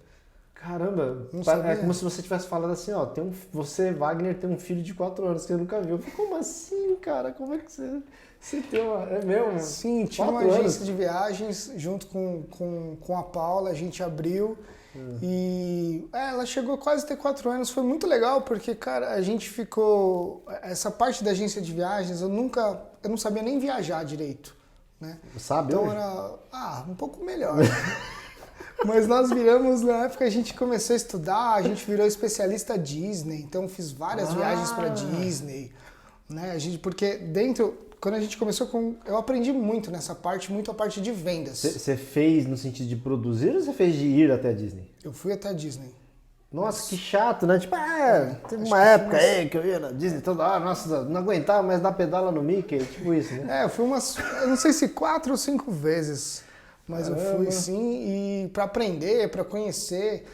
Caramba, Não é sabia. como se você tivesse falado assim, ó, você, Wagner, tem um filho de 4 anos que eu nunca vi. Eu falei, como assim, cara? Como é que você tem uma... É mesmo? Sim, tinha uma 4 agência anos? de viagens junto com a Paula, a gente abriu e ela chegou quase a ter 4 anos. Foi muito legal porque, cara, a gente ficou... Essa parte da agência de viagens, eu não sabia nem viajar direito, né? Sabe Então hoje? era um pouco melhor. Mas nós viramos, na época a gente começou a estudar, a gente virou especialista Disney, então fiz várias viagens para Disney, né? Porque quando a gente começou eu aprendi muito nessa parte, muito a parte de vendas. Você fez no sentido de produzir ou você fez de ir até a Disney? Eu fui até a Disney. Nossa, que chato, né? Tipo, teve acho uma que época foi aí que eu ia na Disney toda hora, nossa, não aguentava mais dar pedala no Mickey, tipo isso, né? Eu fui eu não sei se 4 ou 5 vezes, mas eu fui sim, e para aprender, para conhecer,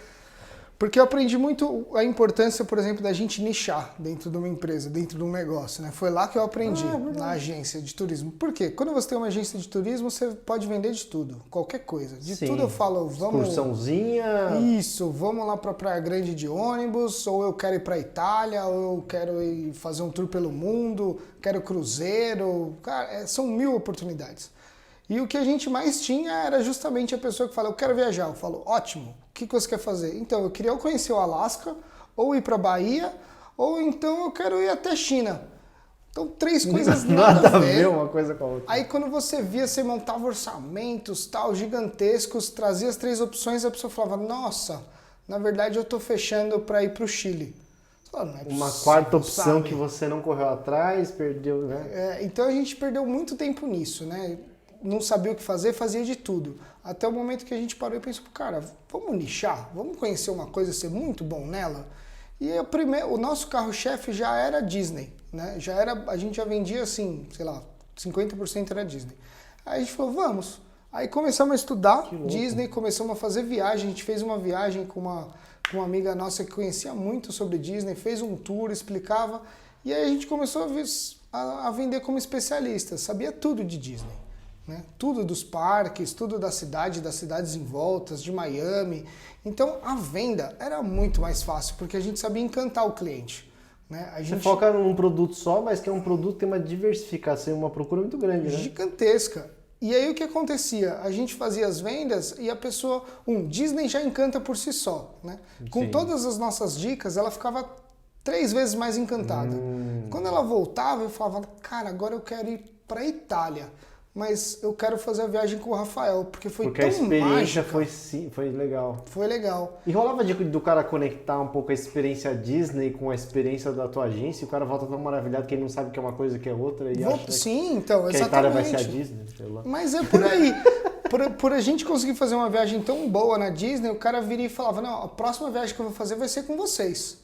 porque eu aprendi muito a importância, por exemplo, da gente nichar dentro de uma empresa, dentro de um negócio, né? Foi lá que eu aprendi, na agência de turismo. Por quê? Quando você tem uma agência de turismo, você pode vender de tudo, qualquer coisa. De Sim. tudo eu falo, vamos... Excursãozinha. Isso, vamos lá para Praia Grande de ônibus, ou eu quero ir para Itália, ou eu quero ir fazer um tour pelo mundo, quero cruzeiro. Cara, são 1000 oportunidades. E o que a gente mais tinha era justamente a pessoa que fala, eu quero viajar. Eu falo, ótimo, o que você quer fazer? Então, eu queria conhecer o Alasca, ou ir para Bahia, ou então eu quero ir até China. Então, 3 coisas nada a ver uma coisa com a outra. Aí quando você via, você montava orçamentos, tal, gigantescos, trazia as 3 opções, a pessoa falava, nossa, na verdade eu tô fechando para ir pro Chile. Fala, não é Uma possível, quarta opção sabe? que você não correu atrás, perdeu, né? Então a gente perdeu muito tempo nisso, né? Não sabia o que fazer, fazia de tudo. Até o momento que a gente parou e pensou, cara, vamos nichar? Vamos conhecer uma coisa, ser muito bom nela? E o nosso carro-chefe já era Disney, né? A gente já vendia assim, sei lá, 50% era Disney. Aí a gente falou, vamos. Aí começamos a estudar Disney, começamos a fazer viagem. A gente fez uma viagem com uma amiga nossa que conhecia muito sobre Disney, fez um tour, explicava. E aí a gente começou a vender como especialista, sabia tudo de Disney. Né? Tudo dos parques, tudo das cidades em voltas, de Miami. Então a venda era muito mais fácil, porque a gente sabia encantar o cliente. Né? Você foca num produto só, mas que é um produto que tem uma diversificação e uma procura muito grande, né? Gigantesca. E aí o que acontecia? A gente fazia as vendas e a pessoa... Disney já encanta por si só. Né? Com Sim. todas as nossas dicas, ela ficava 3 vezes mais encantada. Quando ela voltava, eu falava, cara, agora eu quero ir para a Itália. Mas eu quero fazer a viagem com o Rafael, porque foi tão a experiência mágica. foi legal. Foi legal. E rolava do cara conectar um pouco a experiência Disney com a experiência da tua agência, e o cara volta tão maravilhado que ele não sabe que é uma coisa que é outra e acha Sim, então, que exatamente. a Itália vai ser a Disney, sei lá. Mas é por aí. por a gente conseguir fazer uma viagem tão boa na Disney, o cara viria e falava, não, a próxima viagem que eu vou fazer vai ser com vocês.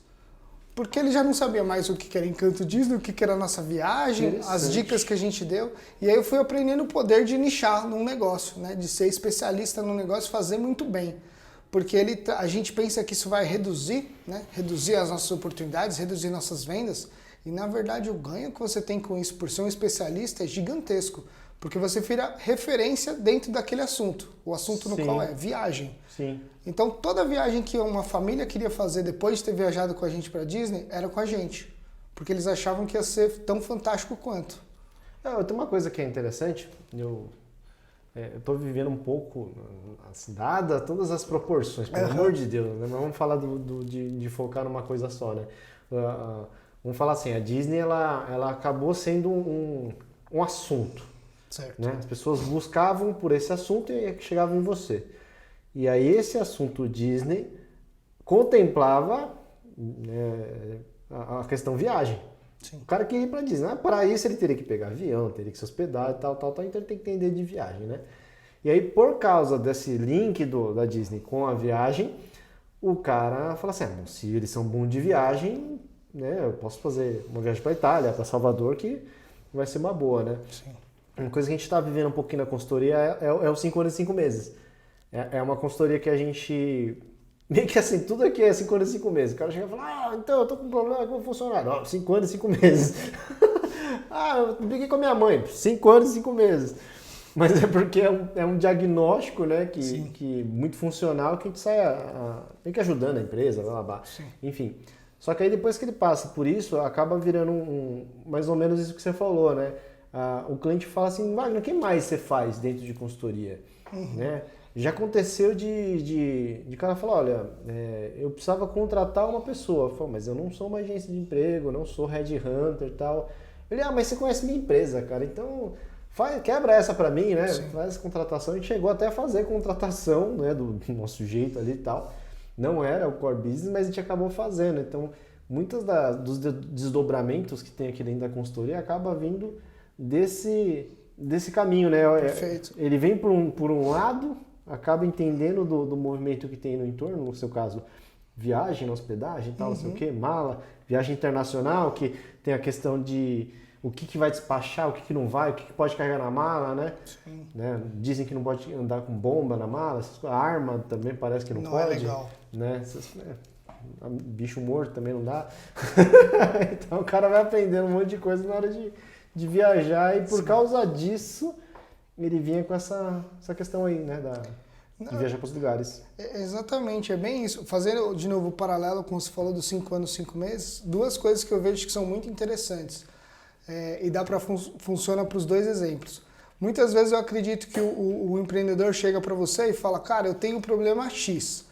Porque ele já não sabia mais o que era Encanto Disney, o que era a nossa viagem, as dicas que a gente deu. E aí eu fui aprendendo o poder de nichar num negócio, né? De ser especialista num negócio e fazer muito bem. Porque a gente pensa que isso vai reduzir, né? Reduzir as nossas oportunidades, reduzir nossas vendas. E na verdade o ganho que você tem com isso por ser um especialista é gigantesco. Porque você vira referência dentro daquele assunto. O assunto no qual é viagem. Sim. Então toda viagem que uma família queria fazer depois de ter viajado com a gente para Disney era com a gente. Porque eles achavam que ia ser tão fantástico quanto. Tem uma coisa que é interessante, eu estou vivendo um pouco, assim, dada todas as proporções, pelo amor de Deus, né? Mas vamos falar de focar numa coisa só, né? Vamos falar assim, a Disney ela acabou sendo um assunto. Certo. Né? As pessoas buscavam por esse assunto e chegavam em você. E aí esse assunto Disney contemplava a questão viagem. Sim. O cara queria ir para Disney. Para isso ele teria que pegar avião, teria que se hospedar e tal. Então ele tem que entender de viagem, né? E aí por causa desse link da Disney com a viagem, o cara fala assim, se eles são bons de viagem, né, eu posso fazer uma viagem para Itália, para Salvador, que vai ser uma boa, né? Sim. Uma coisa que a gente está vivendo um pouquinho na consultoria é os 5 anos e 5 meses. É uma consultoria que a gente... Meio que assim, tudo aqui é 5 anos e 5 meses. O cara chega e fala, então eu tô com um problema com o funcionário. 5 anos e 5 meses. Eu briguei com a minha mãe. 5 anos e 5 meses. Mas é porque é um diagnóstico, né, que muito funcional, que a gente sai meio que ajudando a empresa, blá, blá, blá. Enfim. Só que aí depois que ele passa por isso, acaba virando mais ou menos isso que você falou, né? O cliente fala assim, Wagner, o que mais você faz dentro de consultoria? Né? Já aconteceu de cara falar, olha, eu precisava contratar uma pessoa. Eu falo, mas eu não sou uma agência de emprego, não sou headhunter e tal. Ele, mas você conhece minha empresa, cara, então quebra essa pra mim, né? Sim. Faz contratação. A gente chegou até a fazer contratação, né, do nosso jeito ali e tal. Não era o core business, mas a gente acabou fazendo. Então, muitos dos desdobramentos que tem aqui dentro da consultoria acaba vindo desse caminho, né? Perfeito. Ele vem por um lado, acaba entendendo do movimento que tem no entorno, no seu caso, viagem, hospedagem, tal, não sei o quê, mala, viagem internacional, que tem a questão de o que vai despachar, o que não vai, o que pode carregar na mala, né? Sim. Né? Dizem que não pode andar com bomba na mala, a arma também parece que não pode. Não é legal. Né? Bicho morto também não dá. Então o cara vai aprendendo um monte de coisa na hora de viajar e por causa disso ele vinha com essa questão aí, né? De viajar para os lugares. Exatamente, é bem isso. Fazendo de novo o paralelo com o que você falou dos 5 anos, 5 meses, duas coisas que eu vejo que são muito interessantes. E dá para funciona para os dois exemplos. Muitas vezes eu acredito que o empreendedor chega para você e fala, cara, eu tenho um problema X.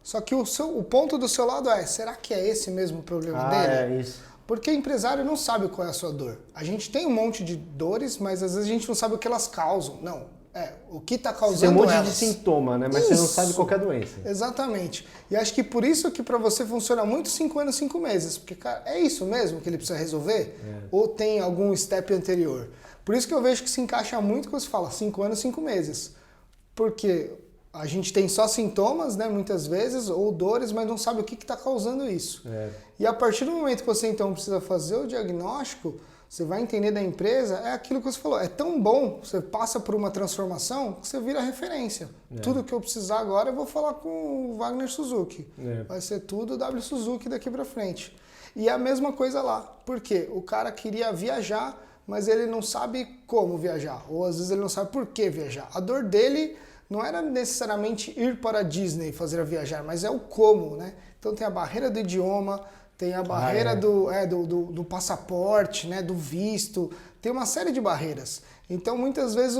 Só que o ponto do seu lado será que é esse mesmo o problema dele? É isso. Porque empresário não sabe qual é a sua dor. A gente tem um monte de dores, mas às vezes a gente não sabe o que elas causam. Não, o que está causando elas. Tem um monte elas. de sintoma, né? Mas Isso. você não sabe qual é a doença. Exatamente. E acho que por isso que para você funciona muito 5 anos, 5 meses. Porque, cara, é isso mesmo que ele precisa resolver? Ou tem algum step anterior? Por isso que eu vejo que se encaixa muito quando você fala 5 anos, 5 meses. Porque a gente tem só sintomas, né, muitas vezes, ou dores, mas não sabe o que está causando isso. E a partir do momento que você então precisa fazer o diagnóstico, você vai entender da empresa, é aquilo que você falou, é tão bom, você passa por uma transformação que você vira referência. Tudo que eu precisar agora eu vou falar com o Wagner Suzuki. Vai ser tudo W Suzuki daqui para frente. E é a mesma coisa lá, porque o cara queria viajar, mas ele não sabe como viajar, ou às vezes ele não sabe por que viajar. A dor dele não era necessariamente ir para a Disney fazer a viajar, mas é o como, né? Então tem a barreira do idioma, tem a barreira do passaporte, né? Do visto, tem uma série de barreiras. Então muitas vezes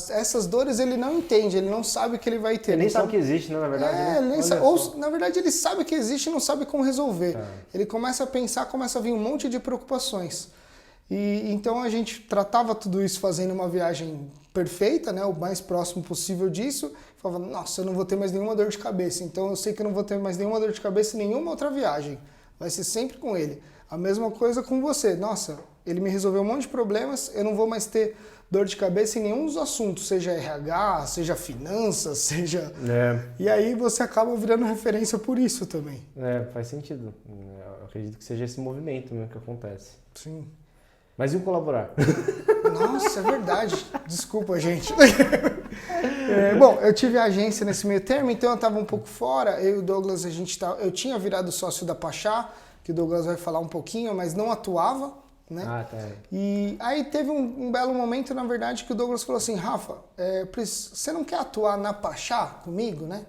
essas dores ele não entende, ele não sabe que ele vai ter. Ele nem sabe que existe, né, na verdade. Ou na verdade ele sabe que existe e não sabe como resolver. Ele começa a pensar, começa a vir um monte de preocupações. E então a gente tratava tudo isso fazendo uma viagem perfeita, né, o mais próximo possível disso. Falava, nossa, eu não vou ter mais nenhuma dor de cabeça. Então eu sei que eu não vou ter mais nenhuma dor de cabeça em nenhuma outra viagem. Vai ser sempre com ele. A mesma coisa com você. Nossa, ele me resolveu um monte de problemas, eu não vou mais ter dor de cabeça em nenhum dos assuntos, seja RH, seja finanças, seja... E aí você acaba virando referência por isso também. Faz sentido. Eu acredito que seja esse movimento mesmo que acontece. Sim. Mas e o colaborar? Nossa, é verdade. Desculpa, gente. Bom, eu tive agência nesse meio termo, então eu estava um pouco fora. Eu e o Douglas, eu tinha virado sócio da Pachá, que o Douglas vai falar um pouquinho, mas não atuava, né? E aí teve um belo momento, na verdade, que o Douglas falou assim, Rafa, você não quer atuar na Pachá comigo, né?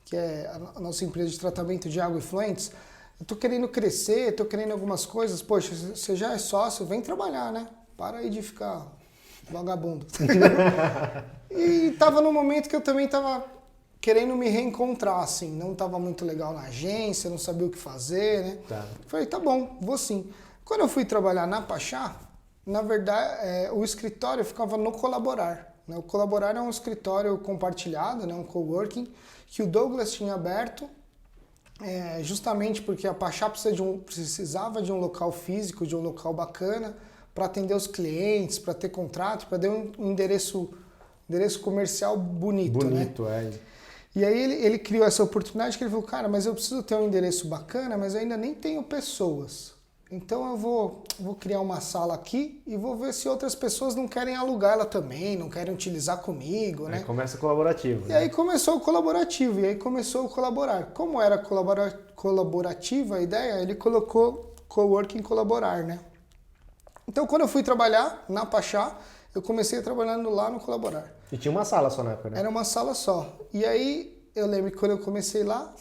Que é a nossa empresa de tratamento de água e efluentes. Eu tô querendo crescer, tô querendo algumas coisas. Poxa, você já é sócio, vem trabalhar, né? Para aí de ficar vagabundo. E tava num momento que eu também tava querendo me reencontrar, assim. Não tava muito legal na agência, não sabia o que fazer, né? Falei, tá bom, vou sim. Quando eu fui trabalhar na Pachá, na verdade, o escritório ficava no Colaborar. Né? O Colaborar é um escritório compartilhado, né? Um coworking, que o Douglas tinha aberto. Justamente porque a Pachá precisava de um local físico, de um local bacana para atender os clientes, para ter contrato, para ter um endereço comercial bonito, né? E aí ele criou essa oportunidade que ele falou, cara, mas eu preciso ter um endereço bacana, mas eu ainda nem tenho pessoas. Então eu vou criar uma sala aqui e vou ver se outras pessoas não querem alugar ela também, não querem utilizar comigo, né? Aí começa o colaborativo. E aí começou o colaborativo, e aí começou o colaborar. Como era colaborativa a ideia, ele colocou coworking colaborar, né? Então quando eu fui trabalhar na Pachá, eu comecei trabalhando lá no Colaborar. E tinha uma sala só na época, né? Era uma sala só. E aí, eu lembro que quando eu comecei lá,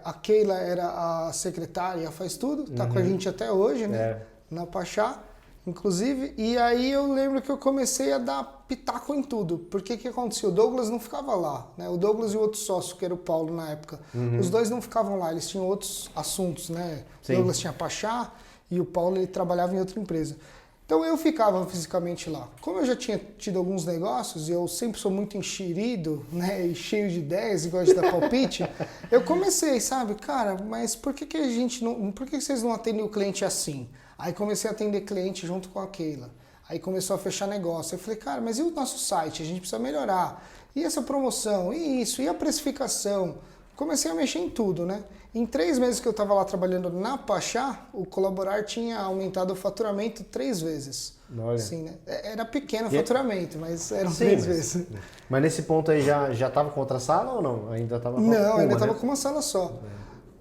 a Keila era a secretária, faz tudo, tá com a gente até hoje, né? Na Pachá, inclusive. E aí eu lembro que eu comecei a dar pitaco em tudo. Porque o que acontecia? O Douglas não ficava lá, né? O Douglas e o outro sócio, que era o Paulo na época. Os dois não ficavam lá, eles tinham outros assuntos, né? O Douglas tinha Pachá e o Paulo ele trabalhava em outra empresa. Então eu ficava fisicamente lá. Como eu já tinha tido alguns negócios e eu sempre sou muito enxerido, né, e cheio de ideias e gosto de dar palpite, eu comecei, sabe, cara, mas por que a gente não, por que vocês não atendem o cliente assim? Aí comecei a atender cliente junto com a Keila. Aí começou a fechar negócio. Eu falei, cara, mas e o nosso site? A gente precisa melhorar. E essa promoção? E isso? E a precificação? Comecei a mexer em tudo, né? Em 3 meses que eu estava lá trabalhando na Pachá, o Colaborar tinha aumentado o faturamento 3 vezes. Olha. Assim, né? Era pequeno o faturamento, mas eram 3 vezes. Mas nesse ponto aí já estava com outra sala ou não? Ainda estava com Não, ainda estava né? com uma sala só.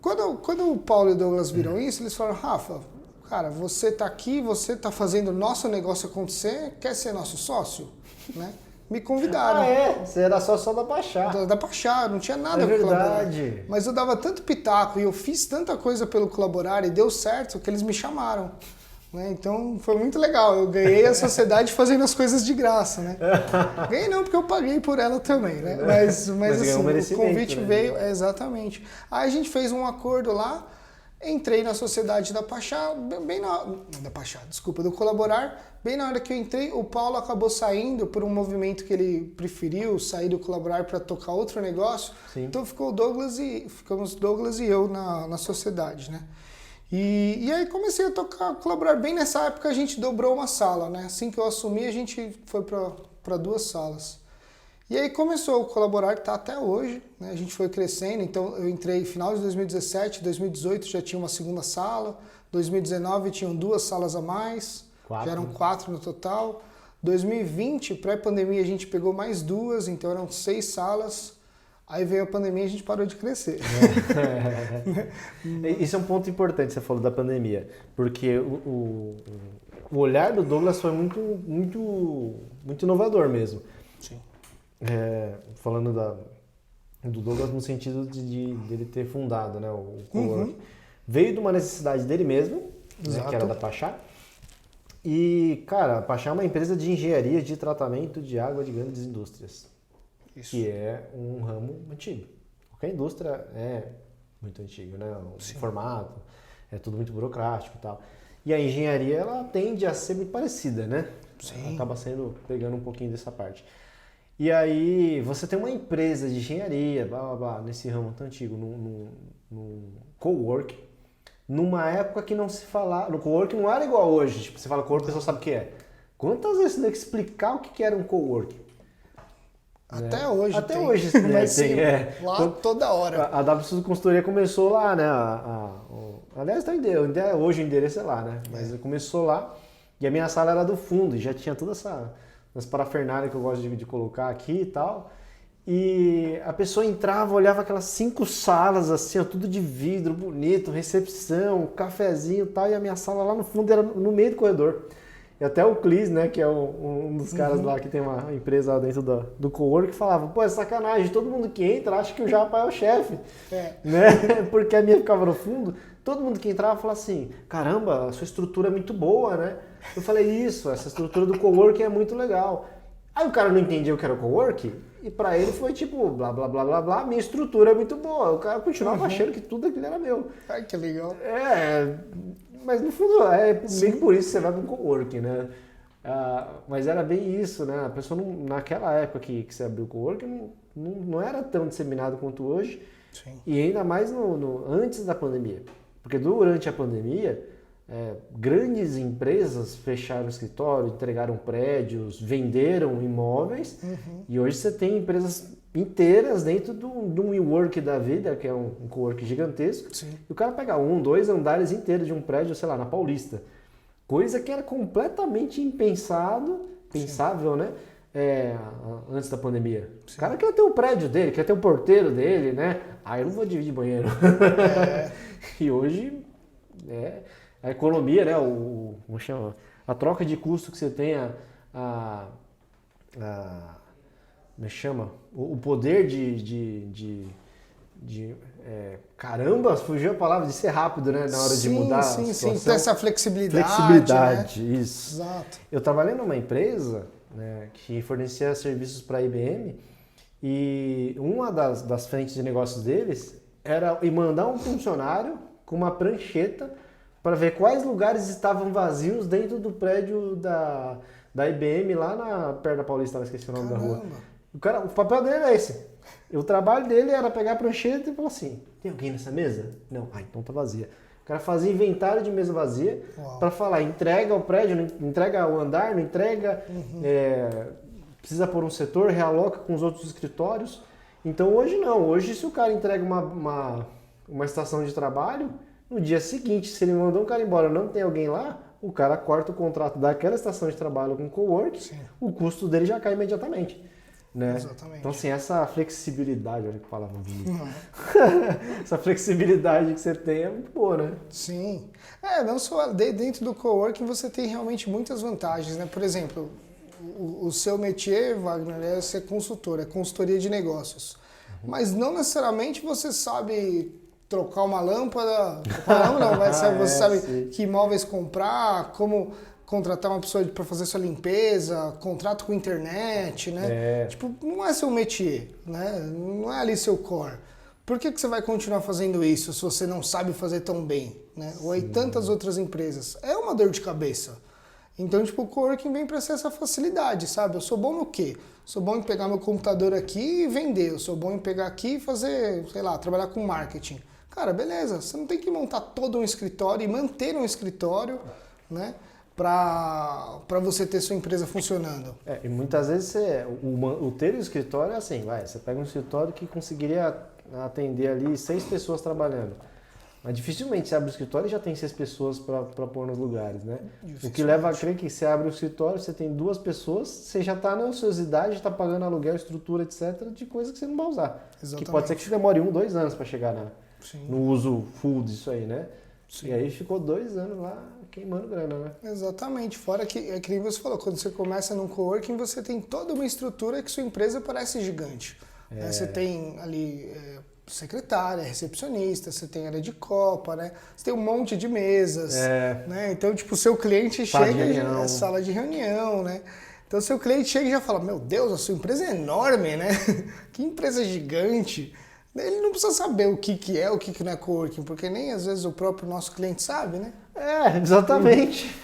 Quando o Paulo e o Douglas viram isso, eles falaram, Rafa, cara, você está aqui, você está fazendo o nosso negócio acontecer, quer ser nosso sócio? Né? Me convidaram. Ah, é? Você era só da Pachá. Da Pachá, não tinha nada É pra colaborar. verdade. Mas eu dava tanto pitaco e eu fiz tanta coisa pelo Colaborar e deu certo que eles me chamaram. Né? Então foi muito legal. Eu ganhei a sociedade fazendo as coisas de graça. Né? Ganhei não, porque eu paguei por ela também. Né? Mas assim, o convite veio. Exatamente. Aí a gente fez um acordo lá. Entrei na sociedade da Pachá, do Colaborar. Bem na hora que eu entrei, o Paulo acabou saindo por um movimento que ele preferiu sair do Colaborar para tocar outro negócio. Sim. Então ficamos Douglas e eu na sociedade, né? E aí comecei a colaborar. Bem nessa época a gente dobrou uma sala, né? Assim que eu assumi, a gente foi para 2 salas. E aí começou o Colaborar, que está até hoje, né? A gente foi crescendo, então eu entrei no final de 2017, 2018 já tinha uma segunda sala, 2019 tinham 2 salas a mais, 4. Já eram 4 no total. 2020, pré-pandemia, a gente pegou mais 2, então eram 6 salas. Aí veio a pandemia e a gente parou de crescer. Isso é um ponto importante, você falou da pandemia, porque o olhar do Douglas foi muito inovador mesmo. Sim. Falando do Douglas no sentido de ele ter fundado, né, o Cowork. Veio de uma necessidade dele mesmo, né, que era da Pachá. E, cara, a Pachá é uma empresa de engenharia de tratamento de água de grandes indústrias. Isso. Que é um ramo antigo. Qualquer indústria é muito antigo, né? O formato, é tudo muito burocrático e tal. E a engenharia, ela tende a ser muito parecida, né? Sim. Acaba pegando um pouquinho dessa parte. E aí, você tem uma empresa de engenharia, blá, blá, blá, nesse ramo tão antigo, no cowork, numa época que não se falava... No cowork não era igual hoje, tipo, você fala cowork, a pessoa sabe o que é. Quantas vezes você tem que explicar o que era um cowork? Até hoje Até tem. hoje Mas tem, lá então, toda hora. A WSUS Consultoria começou lá, né? Aliás, hoje o endereço é lá, né? Mas começou lá e a minha sala era do fundo e já tinha toda as parafernálias que eu gosto de colocar aqui e tal. E a pessoa entrava, olhava aquelas 5 salas assim, ó, tudo de vidro, bonito, recepção, cafezinho e tal. E a minha sala lá no fundo era no meio do corredor. E até o Clis, né, que é um dos caras lá que tem uma empresa lá dentro do cowork, falava, pô, é sacanagem, todo mundo que entra acha que o Japa é o chefe, né? Porque a minha ficava no fundo, todo mundo que entrava falava assim, caramba, a sua estrutura é muito boa, né? Eu falei, isso, essa estrutura do cowork é muito legal. Aí o cara não entendia o que era o cowork, e pra ele foi tipo, blá, blá, blá, blá, blá, minha estrutura é muito boa. O cara continuava achando que tudo aquilo era meu. Ai, que legal. Mas no fundo é meio que por isso que você vai para um coworking, né? Mas era bem isso, né? A pessoa naquela época que você abriu o coworking não era tão disseminado quanto hoje. Sim. E ainda mais antes da pandemia. Porque durante a pandemia, grandes empresas fecharam o escritório, entregaram prédios, venderam imóveis. E hoje você tem empresas inteiras dentro de um WeWork da vida, que é um cowork gigantesco. Sim. E o cara pega 1, 2 andares inteiros de um prédio, sei lá, na Paulista. Coisa que era completamente pensável, né? Antes da pandemia. Sim. O cara quer ter o prédio dele, quer ter o porteiro dele, né? Eu não vou dividir banheiro. E hoje, a economia, né? Como chama? A troca de custo que você tem, a me chama? O poder caramba, fugiu a palavra de ser rápido, né? Na hora de mudar a situação. Sim, ter essa flexibilidade. Flexibilidade, né? isso. Exato. Eu trabalhei numa empresa, né, que fornecia serviços para a IBM e uma das frentes de negócios deles era mandar um funcionário com uma prancheta para ver quais lugares estavam vazios dentro do prédio da IBM lá perto da Paulista, não esqueci o nome da rua. O papel dele era esse. O trabalho dele era pegar a prancheta e falar assim, tem alguém nessa mesa? Não. Ah, então tá vazia. O cara fazia inventário de mesa vazia para falar, entrega o prédio, não entrega o andar, não entrega, precisa pôr um setor, realoca com os outros escritórios. Então hoje não. Hoje se o cara entrega uma estação de trabalho, no dia seguinte, se ele mandou um cara embora e não tem alguém lá, o cara corta o contrato daquela estação de trabalho com o cowork, o custo dele já cai imediatamente. Né? Exatamente. Então, assim, essa flexibilidade, olha que palavra bonita. Essa flexibilidade que você tem é muito boa, né? Sim. Não só dentro do coworking você tem realmente muitas vantagens, né? Por exemplo, o seu métier, Wagner, é ser consultor, é consultoria de negócios. Mas não necessariamente você sabe trocar uma lâmpada, você sabe que imóveis comprar, como contratar uma pessoa para fazer sua limpeza, contrato com internet, né? Tipo, não é seu métier, né? Não é ali seu core. Por que você vai continuar fazendo isso se você não sabe fazer tão bem, né? Ou aí tantas outras empresas. É uma dor de cabeça. Então, tipo, o coworking vem para ser essa facilidade, sabe? Eu sou bom no quê? Sou bom em pegar meu computador aqui e vender. Eu sou bom em pegar aqui e fazer, sei lá, trabalhar com marketing. Cara, beleza. Você não tem que montar todo um escritório e manter um escritório, né? Para você ter sua empresa funcionando. E muitas vezes o ter um escritório é assim, você pega um escritório que conseguiria atender ali 6 pessoas trabalhando. Mas dificilmente você abre o escritório e já tem 6 pessoas para pôr nos lugares, né? O que leva a crer que você abre o escritório, você tem 2 pessoas, você já está na ociosidade, está pagando aluguel, estrutura, etc., de coisa que você não vai usar. Exatamente. Que pode ser que demore 1, 2 anos para chegar no uso full disso aí, né? Sim. E aí ficou 2 anos lá queimando grana, né? Exatamente. Fora que, é que nem você falou, quando você começa num coworking, você tem toda uma estrutura que sua empresa parece gigante. Né? Você tem ali secretária, recepcionista, você tem área de copa, né? Você tem um monte de mesas, né? Então, tipo, o seu cliente chega, sala de reunião, né? Então, seu cliente chega e já fala, meu Deus, a sua empresa é enorme, né? Que empresa gigante. Ele não precisa saber o que é, o que não é coworking, porque nem às vezes o próprio nosso cliente sabe, né? Exatamente.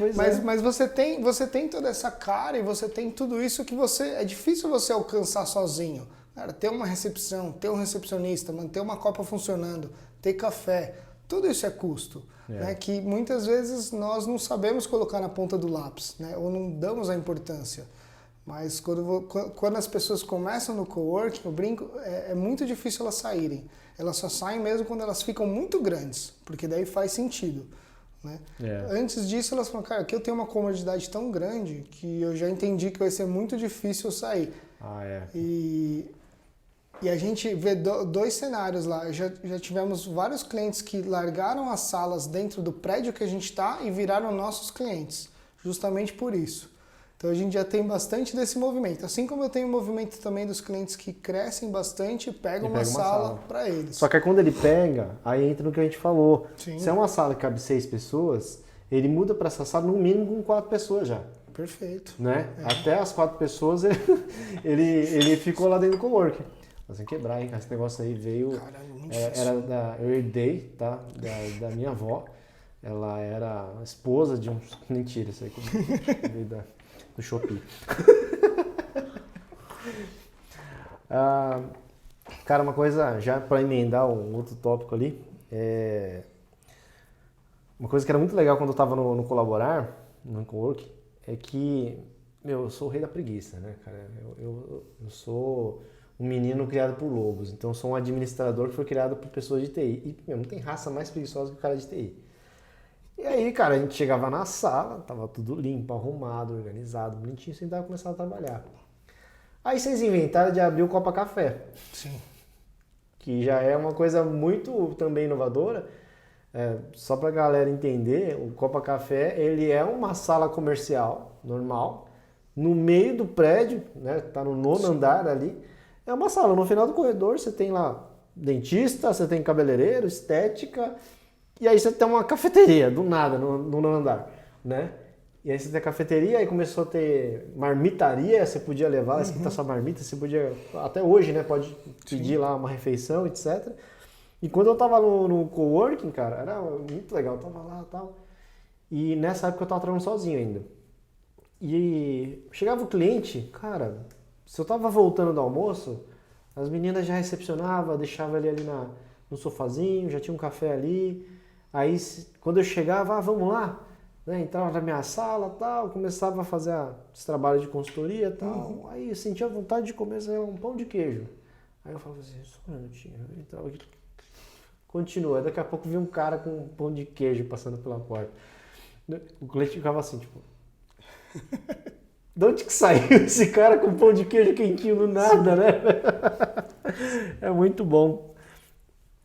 Mas você tem toda essa cara e você tem tudo isso que é difícil você alcançar sozinho. Cara, ter uma recepção, ter um recepcionista, manter uma copa funcionando, ter café, tudo isso é custo. Né? Que muitas vezes nós não sabemos colocar na ponta do lápis, né? Ou não damos a importância. Mas quando as pessoas começam no coworking, eu brinco, é muito difícil elas saírem. Elas só saem mesmo quando elas ficam muito grandes, porque daí faz sentido. Né? Antes disso, elas falam, cara, aqui eu tenho uma comodidade tão grande que eu já entendi que vai ser muito difícil eu sair. E a gente vê 2 cenários lá. Já tivemos vários clientes que largaram as salas dentro do prédio que a gente está e viraram nossos clientes, justamente por isso. Então a gente já tem bastante desse movimento. Assim como eu tenho o movimento também dos clientes que crescem bastante e pegam uma sala para eles. Só que aí quando ele pega, aí entra no que a gente falou. Sim. Se é uma sala que cabe 6 pessoas, ele muda para essa sala no mínimo com 4 pessoas já. Perfeito. Né? Até as 4 pessoas ele ficou lá dentro do coworking. Assim, quebrar, hein? Esse negócio aí veio... Caramba, muito difícil. Eu herdei, tá? Da minha avó. Ela era esposa de um... Mentira, isso aí. Veio do Shopee. Cara, uma coisa, já para emendar um outro tópico ali, uma coisa que era muito legal quando eu tava no Colaborar, no Cowork, é que, eu sou o rei da preguiça, né, cara? Eu sou um menino criado por lobos, então eu sou um administrador que foi criado por pessoas de TI. E, não tem raça mais preguiçosa que o cara de TI. E aí, cara, a gente chegava na sala, tava tudo limpo, arrumado, organizado, bonitinho, sentava e começava a trabalhar. Aí vocês inventaram de abrir o Copa Café. Sim. Que já é uma coisa muito também inovadora. Só pra galera entender, o Copa Café, ele é uma sala comercial normal, no meio do prédio, né? Tá no 9º andar ali. É uma sala. No final do corredor você tem lá dentista, você tem cabeleireiro, estética, e aí você tem uma cafeteria, do nada, no 9º andar, né? E aí você tem a cafeteria, aí começou a ter marmitaria, você podia levar, esquentar sua marmita, você podia, até hoje, né? Pode pedir lá uma refeição, etc. E quando eu tava no coworking, cara, era muito legal, eu tava lá e tal. E nessa época eu tava trabalhando sozinho ainda. E chegava o cliente, cara, se eu tava voltando do almoço, as meninas já recepcionavam, deixavam ele ali no sofazinho, já tinha um café ali. Aí quando eu chegava, vamos lá, né? Entrava na minha sala, tal, começava a fazer esse trabalho de consultoria, tal. Aí eu sentia vontade de comer um pão de queijo. Aí eu falava assim, só um minutinho, eu entrava aqui. Continua, daqui a pouco vi um cara com um pão de queijo passando pela porta. O cliente ficava assim, tipo, de onde que saiu esse cara com pão de queijo quentinho do nada, né? É muito bom.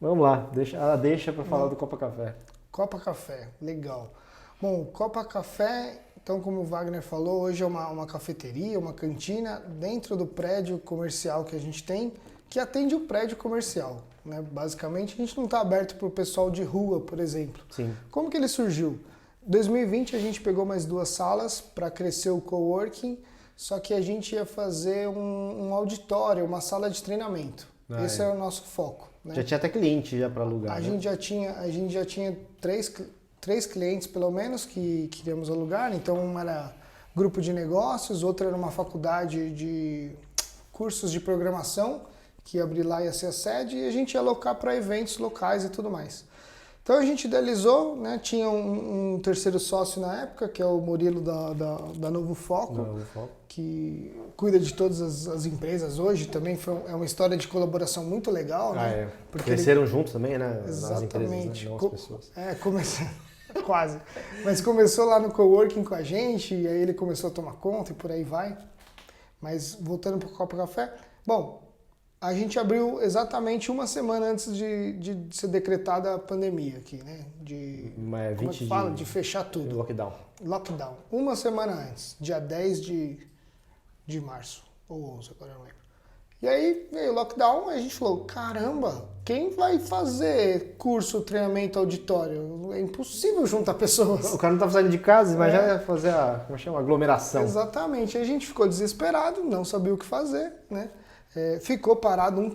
Vamos lá, deixa para falar do Copa Café. Copa Café, legal. Bom, Copa Café, então como o Wagner falou, hoje é uma cafeteria, uma cantina dentro do prédio comercial que a gente tem, que atende o prédio comercial, né? Basicamente, a gente não está aberto para o pessoal de rua, por exemplo. Sim. Como que ele surgiu? Em 2020 a gente pegou mais 2 salas para crescer o coworking, só que a gente ia fazer um auditório, uma sala de treinamento. Esse é o nosso foco, né? Já tinha até cliente já para alugar, A né? gente já tinha três clientes pelo menos que queríamos alugar, então um era grupo de negócios, outro era uma faculdade de cursos de programação, que ia abrir lá e ia ser a sede, e a gente ia alocar para eventos locais e tudo mais. Então a gente idealizou, né? Tinha um terceiro sócio na época, que é o Murilo da Novo Foco, que cuida de todas as empresas hoje. Também é uma história de colaboração muito legal, né? É. Porque cresceram juntos também, né? Exatamente. Nas empresas, né? Não as pessoas. Começou quase. Mas começou lá no coworking com a gente, e aí ele começou a tomar conta e por aí vai. Mas voltando para o Copa Café, bom, a gente abriu exatamente uma semana antes de ser decretada a pandemia aqui, né? Como é que fala? De fechar tudo. Lockdown. Uma semana antes, dia 10 de março, ou 11, agora eu não lembro. E aí veio o lockdown, a gente falou, caramba, quem vai fazer curso, treinamento, auditório? É impossível juntar pessoas. O cara não estava saindo de casa, mas já ia fazer como aglomeração. Exatamente. A gente ficou desesperado, não sabia o que fazer, né? Ficou parado um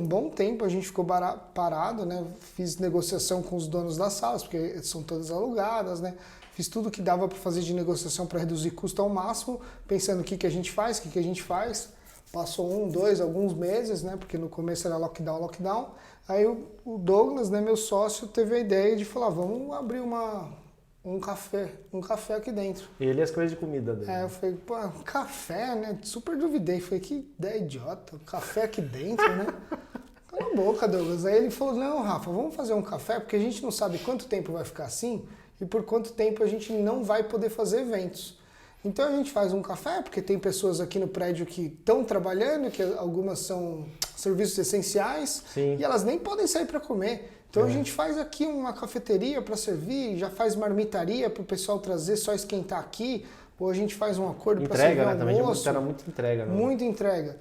bom tempo, a gente ficou parado, né? Fiz negociação com os donos das salas, porque são todas alugadas, né? Fiz tudo que dava para fazer de negociação para reduzir custo ao máximo, pensando o que a gente faz. Passou alguns meses, né? Porque no começo era lockdown. Aí o Douglas, né, meu sócio, teve a ideia de falar, vamos abrir um café aqui dentro. Ele e as coisas de comida dele. Eu falei, pô, café, né? Super duvidei. Falei, que ideia idiota, café aqui dentro, né? Cala a boca, Douglas. Aí ele falou, não, Rafa, vamos fazer um café, porque a gente não sabe quanto tempo vai ficar assim e por quanto tempo a gente não vai poder fazer eventos. Então a gente faz um café, porque tem pessoas aqui no prédio que estão trabalhando, que algumas são serviços essenciais, Sim. E elas nem podem sair para comer. Então a gente faz aqui uma cafeteria para servir, já faz marmitaria para o pessoal trazer, só esquentar aqui, ou a gente faz um acordo para servir almoço. Entrega, né? Também muita entrega. Né? Muita entrega.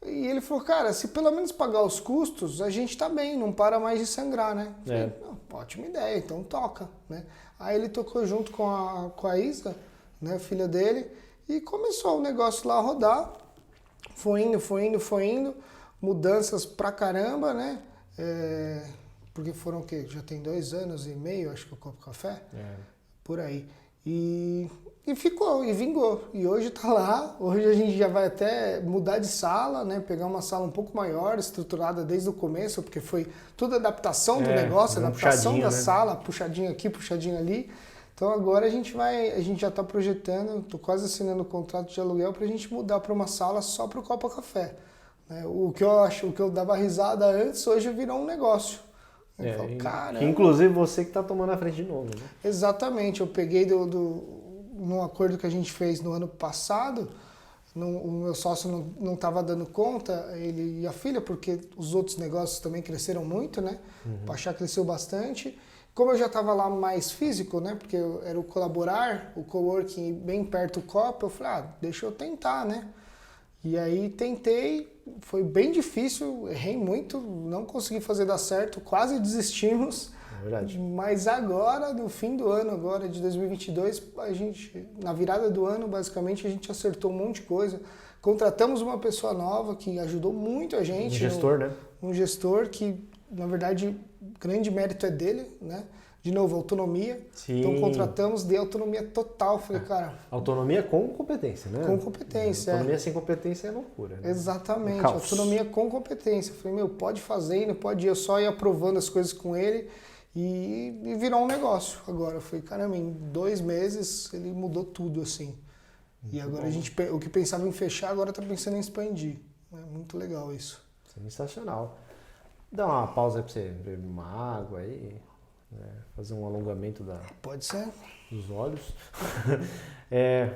E ele falou, cara, se pelo menos pagar os custos, a gente tá bem, não para mais de sangrar, né? Falei, ótima ideia, então toca, né? Aí ele tocou junto com a Isa, né, filha dele, e começou o negócio lá a rodar. Foi indo, mudanças pra caramba, né? Porque foram o quê? Já tem 2 anos e meio, acho que o Copa Café, por aí. E ficou, e vingou. E hoje tá lá, hoje a gente já vai até mudar de sala, né? Pegar uma sala um pouco maior, estruturada desde o começo, porque foi toda adaptação do negócio, adaptação da sala, puxadinho aqui, puxadinho ali. Então agora a gente já está projetando, estou quase assinando o contrato de aluguel para a gente mudar para uma sala só para o Copa Café. Né? O que eu dava risada antes, hoje virou um negócio. Falo, inclusive você que está tomando a frente de novo, né? Exatamente, eu peguei num acordo que a gente fez no ano passado, o meu sócio não estava dando conta, ele e a filha, porque os outros negócios também cresceram muito, né? O Pachá cresceu bastante. como eu já estava lá mais físico, né? Porque era o colaborar, o coworking bem perto do Copa, eu falei, deixa eu tentar, né? E aí tentei, foi bem difícil, errei muito, não consegui fazer dar certo, quase desistimos. É verdade. Mas agora, no fim do ano, agora de 2022, a gente, na virada do ano, basicamente, a gente acertou um monte de coisa. Contratamos uma pessoa nova que ajudou muito a gente. Um gestor, né? Um gestor que, na verdade, o grande mérito é dele, né? De novo, autonomia. Sim. Então contratamos, dei autonomia total. Falei, cara... Autonomia com competência, né? Com competência. Autonomia sem competência é loucura, né? Exatamente. Caos. Autonomia com competência. Falei, pode fazer, não pode ir. Eu só ia aprovando as coisas com ele e virou um negócio. Agora, eu falei, caramba, em 2 meses ele mudou tudo, assim. E agora a gente, o que pensava em fechar, agora está pensando em expandir. É muito legal isso. Sensacional. Dá uma pausa aí pra você beber uma água aí, né? Fazer um alongamento Pode ser. dos olhos.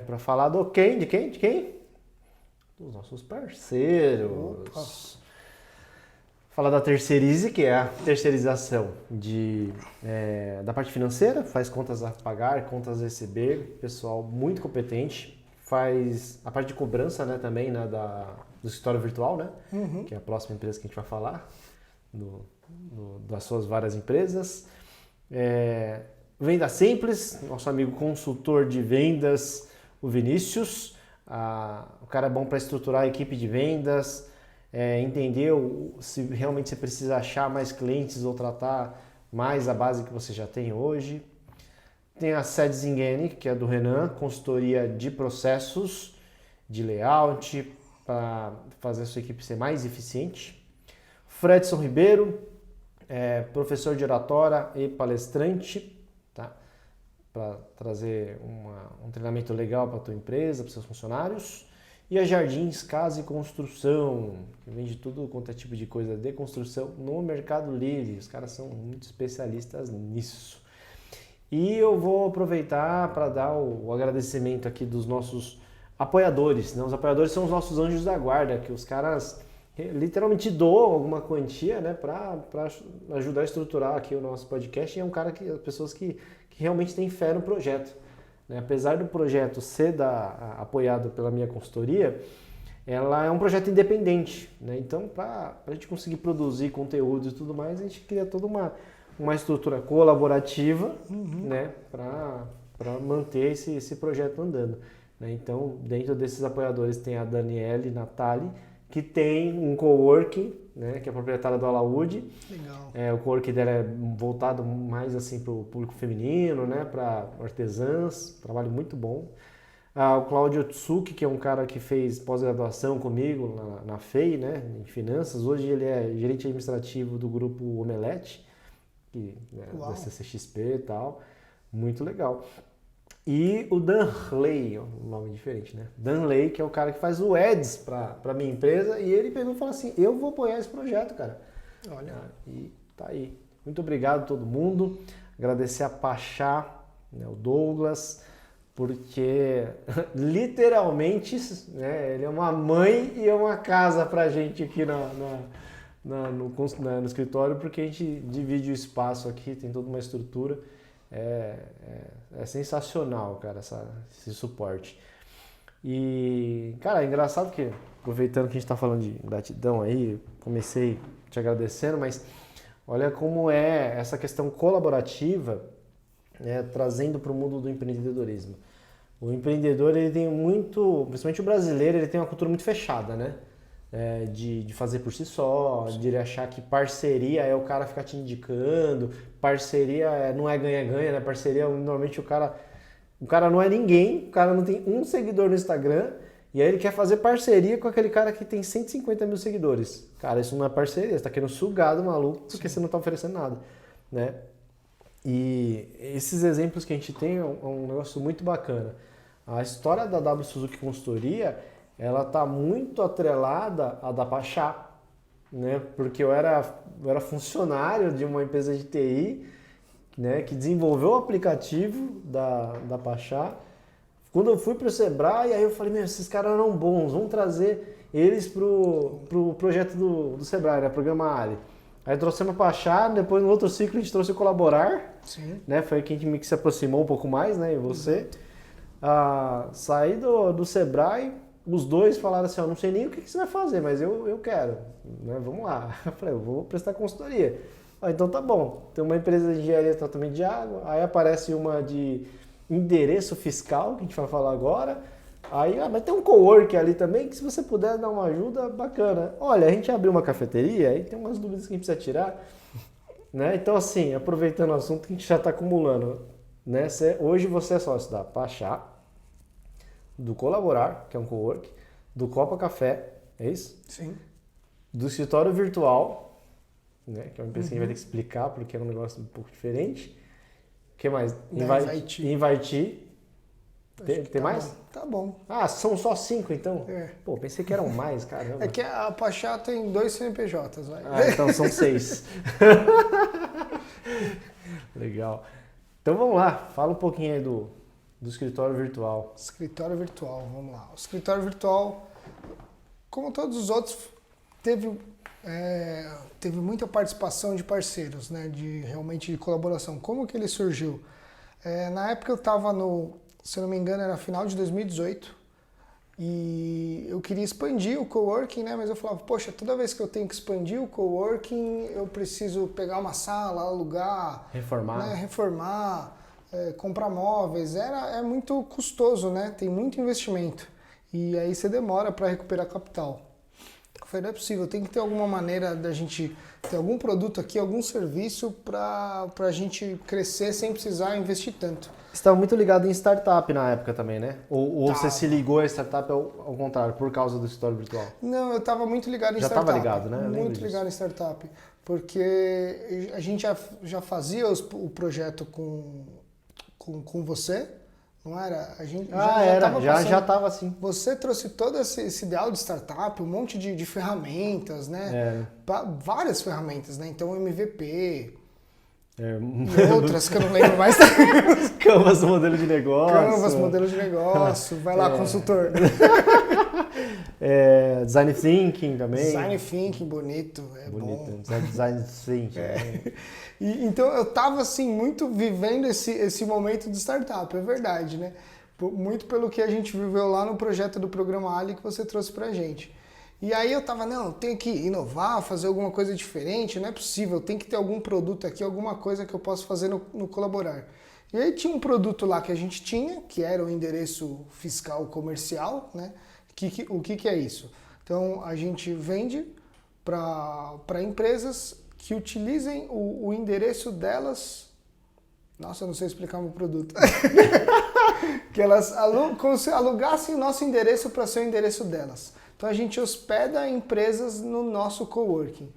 Para falar de quem? Dos nossos parceiros. Opa. Falar da Terceirize, que é a terceirização da parte financeira, faz contas a pagar, contas a receber, pessoal muito competente. Faz a parte de cobrança, né, também, né, do escritório virtual, né, que é a próxima empresa que a gente vai falar, das suas várias empresas. Venda Simples, nosso amigo consultor de vendas, o Vinícius. O cara é bom para estruturar a equipe de vendas, entender se realmente você precisa achar mais clientes ou tratar mais a base que você já tem hoje. Tem a Sede Zingeni, que é do Renan, consultoria de processos, de layout, para fazer a sua equipe ser mais eficiente. Fredson Ribeiro, professor de oratória e palestrante, tá? Para trazer um treinamento legal para a tua empresa, para os seus funcionários. E a Jardins Casa e Construção, que vende tudo quanto é tipo de coisa de construção no Mercado Livre. Os caras são muito especialistas nisso. E eu vou aproveitar para dar o agradecimento aqui dos nossos apoiadores, né? Os apoiadores são os nossos anjos da guarda, que os caras literalmente doam alguma quantia, né, para ajudar a estruturar aqui o nosso podcast. E é um cara pessoas que realmente têm fé no projeto, né? Apesar do projeto ser apoiado pela minha consultoria, ela é um projeto independente, né? Então, para a gente conseguir produzir conteúdo e tudo mais, a gente cria toda uma estrutura colaborativa, né, para manter esse projeto andando, né? Então, dentro desses apoiadores tem a Daniele Natali, que tem um coworking, né, que é proprietária do Alaúde. Legal. O coworking dela é voltado mais assim para o público feminino, né, para artesãs, trabalho muito bom. O Claudio Tsuki, que é um cara que fez pós-graduação comigo na FEI, né, em finanças. Hoje ele é gerente administrativo do grupo Omelete, da CCXP e tal, muito legal. E o Danley, um nome diferente, né? Danley, que é o cara que faz o Ads para minha empresa, e ele pegou e falou assim, eu vou apoiar esse projeto, cara. Olha. E tá aí. Muito obrigado a todo mundo. Agradecer a Pachá, né, o Douglas, porque literalmente, né, ele é uma mãe e é uma casa pra gente aqui no escritório, porque a gente divide o espaço aqui, tem toda uma estrutura. É sensacional, cara, esse suporte. E, cara, é engraçado que, aproveitando que a gente tá falando de gratidão aí, comecei te agradecendo, mas olha como é essa questão colaborativa, né, trazendo para o mundo do empreendedorismo. O empreendedor, ele tem muito, principalmente o brasileiro, ele tem uma cultura muito fechada, né? De fazer por si só, de ele achar que parceria é o cara ficar te indicando, parceria não é ganha-ganha, né? Parceria, normalmente o cara não é ninguém, o cara não tem um seguidor no Instagram, e aí ele quer fazer parceria com aquele cara que tem 150 mil seguidores. Cara, isso não é parceria, você tá querendo sugar do maluco porque você não tá oferecendo nada, né? E esses exemplos que a gente tem é um negócio muito bacana. A história da W Suzuki Consultoria, ela tá muito atrelada à da Pachá, né? Porque eu era funcionário de uma empresa de TI, né, que desenvolveu o aplicativo da Pachá. Quando eu fui para o Sebrae, aí eu falei, esses caras eram bons, vamos trazer eles pro projeto do Sebrae, né, programa Ali. Aí trouxemos para achar, depois no outro ciclo a gente trouxe o Colaborar, Sim. né? Foi que a gente meio que se aproximou um pouco mais, né? E você. Saí do Sebrae, os dois falaram assim, ó, não sei nem o que você vai fazer, mas eu quero, né? Vamos lá. Eu falei, eu vou prestar consultoria. Então tá bom, tem uma empresa de engenharia de tratamento de água, aí aparece uma de endereço fiscal, que a gente vai falar agora, aí, mas tem um coworking ali também, que se você puder dar uma ajuda, bacana. Olha, a gente abriu uma cafeteria, aí tem umas dúvidas que a gente precisa tirar, né? Então assim, aproveitando o assunto que a gente já está acumulando, né? Hoje você é sócio da Pachá, do Colaborar, que é um coworking, do Copa Café, é isso? Sim. Do escritório virtual, né? Que é uma empresa que a gente vai ter que explicar porque é um negócio um pouco diferente. O que mais? Invite. Tem mais? Bom. Tá bom. São só 5 então? É. Pô, pensei que eram mais, caramba. É que a Pachá tem 2 CNPJs, vai. Então são 6. Legal. Então vamos lá, fala um pouquinho aí do escritório virtual. Escritório virtual, vamos lá. O escritório virtual, como todos os outros, teve muita participação de parceiros, né, realmente de colaboração. Como que ele surgiu? Na época eu estava se eu não me engano, era final de 2018, e eu queria expandir o coworking, né, mas eu falava, poxa, toda vez que eu tenho que expandir o coworking, eu preciso pegar uma sala, alugar, reformar, comprar móveis, é muito custoso, né, tem muito investimento, e aí você demora para recuperar capital. Eu falei, não é possível, tem que ter alguma maneira da gente ter algum produto aqui, algum serviço para a gente crescer sem precisar investir tanto. Você estava muito ligado em startup na época também, né? Ou você se ligou a startup ao contrário, por causa do escritório virtual? Não, eu estava muito ligado em startup. Já estava ligado, né? Muito ligado em startup. Porque a gente já fazia o projeto com você, não era? A gente já estava assim. Você trouxe todo esse ideal de startup, um monte de ferramentas, né? Várias ferramentas, né? Então, MVP, e outras que eu não lembro mais. Canvas, modelo de negócio. Vai lá, consultor. Design Thinking também. Design Thinking, bonito. Bom. Design Thinking. Então eu estava assim, muito vivendo esse momento de startup, é verdade, né? Muito pelo que a gente viveu lá no projeto do Programa Ali que você trouxe pra gente. E aí eu tava, não, tenho que inovar, fazer alguma coisa diferente, não é possível, tem que ter algum produto aqui, alguma coisa que eu possa fazer no Colaborar. E aí tinha um produto lá que a gente tinha, que era o endereço fiscal comercial, né? O que é isso? Então a gente vende para empresas que utilizem o endereço delas. Nossa, eu não sei explicar meu produto. Que elas como se alugassem o nosso endereço para ser o endereço delas. Então a gente hospeda empresas no nosso coworking.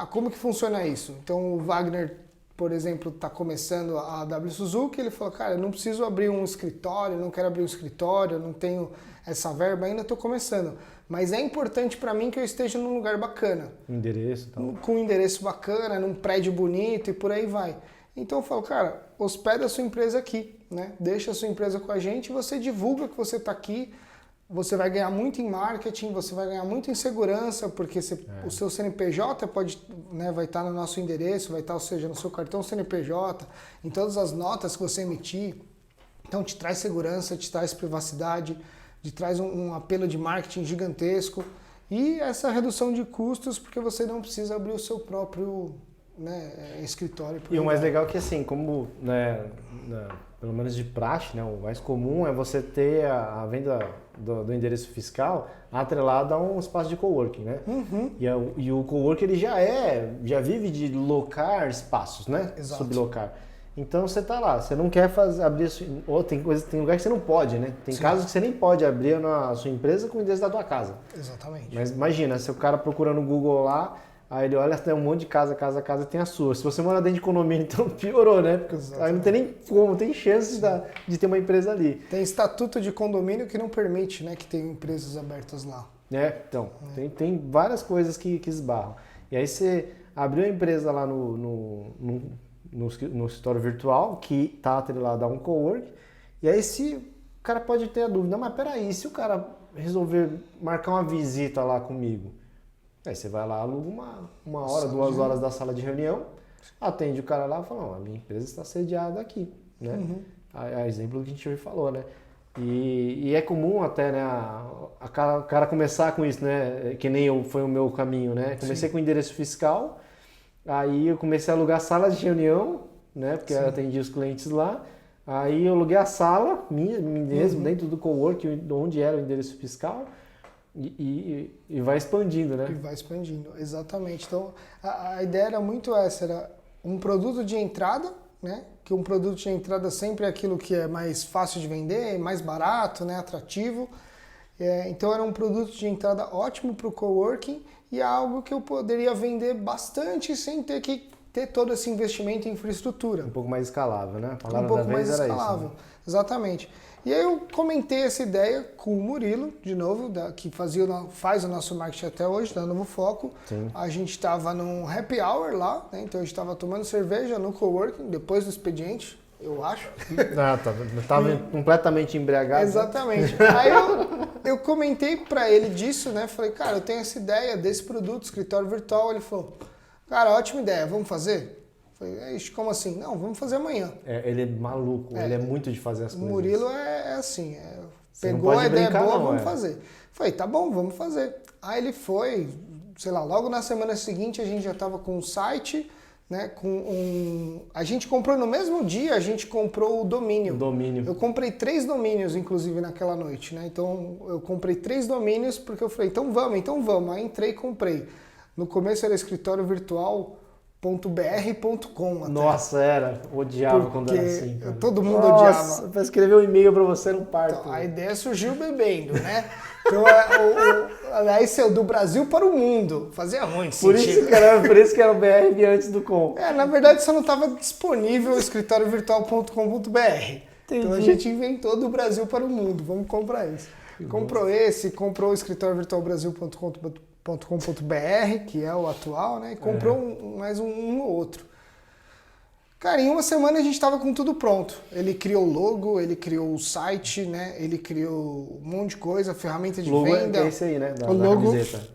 Como que funciona isso? Então o Wagner, por exemplo, está começando a W Suzuki, ele falou, cara, eu não preciso abrir um escritório, não quero abrir um escritório, não tenho essa verba ainda, estou começando. Mas é importante para mim que eu esteja num lugar bacana. Endereço e tal. Com um endereço bacana, num prédio bonito e por aí vai. Então eu falo, cara, hospeda a sua empresa aqui, né? Deixa a sua empresa com a gente, você divulga que você está aqui, você vai ganhar muito em marketing, você vai ganhar muito em segurança, porque o seu CNPJ vai estar no nosso endereço, vai estar, ou seja, no seu cartão CNPJ, em todas as notas que você emitir. Então te traz segurança, te traz privacidade, te traz um apelo de marketing gigantesco e essa redução de custos, porque você não precisa abrir o seu próprio escritório. E o mais legal é que assim, como pelo menos de praxe, né, o mais comum é você ter a venda do endereço fiscal atrelado a um espaço de coworking, né? Uhum. E o coworking ele já vive de locar espaços, né? Exato. Sublocar. Então você tá lá, você não quer abrir ou tem lugar que você não pode, né? Tem casos que você nem pode abrir a sua empresa com o endereço da tua casa. Exatamente. Mas imagina, se o cara procura no Google lá, aí ele olha, tem um monte de casa tem a sua. Se você mora dentro de condomínio, então piorou, né? Porque aí não tem nem como, tem chance de ter uma empresa ali. Tem estatuto de condomínio que não permite, né, que tenham empresas abertas lá. Então, tem várias coisas que esbarram. E aí você abriu a empresa lá no escritório virtual, que está atrelado a um coworking, e aí o cara pode ter a dúvida, mas peraí, se o cara resolver marcar uma visita lá comigo, Aí você vai lá, aluga uma hora, Sala 2 de horas da sala de reunião, atende o cara lá e fala, não, a minha empresa está sediada aqui, né? A exemplo do que a gente hoje falou, né? E é comum até, né, o cara começar com isso, né? Que nem foi o meu caminho, né? Comecei com endereço fiscal, aí eu comecei a alugar sala de reunião, né? Porque eu atendia os clientes lá. Aí eu aluguei a sala minha mesmo, dentro do cowork, onde era o endereço fiscal, e vai expandindo, né? E vai expandindo, exatamente. Então, a ideia era muito essa, era um produto de entrada, né? Que um produto de entrada sempre é aquilo que é mais fácil de vender, mais barato, né? Atrativo. Então era um produto de entrada ótimo para o coworking e é algo que eu poderia vender bastante sem ter que ter todo esse investimento em infraestrutura. Um pouco mais escalável, né? A palavra Um pouco da vez mais era escalável, isso, né? exatamente. E aí eu comentei essa ideia com o Murilo, de novo, que faz o nosso marketing até hoje, da Novo Foco. Sim. A gente estava num happy hour lá, né? Então a gente estava tomando cerveja no coworking, depois do expediente, eu acho. Tava completamente embriagado. Exatamente. Aí eu comentei para ele disso, né? Falei, cara, eu tenho essa ideia desse produto, escritório virtual. Ele falou, cara, ótima ideia, vamos fazer? Falei, como assim? Não, vamos fazer amanhã. Ele é maluco, ele é muito de fazer as O coisas. Murilo é assim, Você não pegou pode a ideia brincar, boa, não, vamos fazer. Falei, tá bom, vamos fazer. Aí ele foi, sei lá, logo na semana seguinte a gente já estava com um site, né? A gente comprou no mesmo dia, a gente comprou o domínio. Eu comprei 3 domínios, inclusive, naquela noite, né? Então eu comprei 3 domínios porque eu falei, então vamos. Aí entrei e comprei. No começo era escritório virtual. .br.com até. Nossa, odiava quando era assim. Cara. Todo mundo odiava. Pra escrever um e-mail pra você no parto. Então, a ideia surgiu bebendo, né? Então, aliás, do Brasil para o mundo. Fazia muito sentido. Por isso que era o BR antes do com. Na verdade, só não estava disponível o escritóriovirtual.com.br. Então a gente inventou do Brasil para o mundo. Vamos comprar isso. Comprou o escritóriovirtualbrasil.com.br, que é o atual, né? E comprou mais um ou outro. Cara, em uma semana a gente estava com tudo pronto. Ele criou o logo, ele criou o site, né? Ele criou um monte de coisa, ferramenta de logo venda. É esse aí, né? Da logo, camiseta.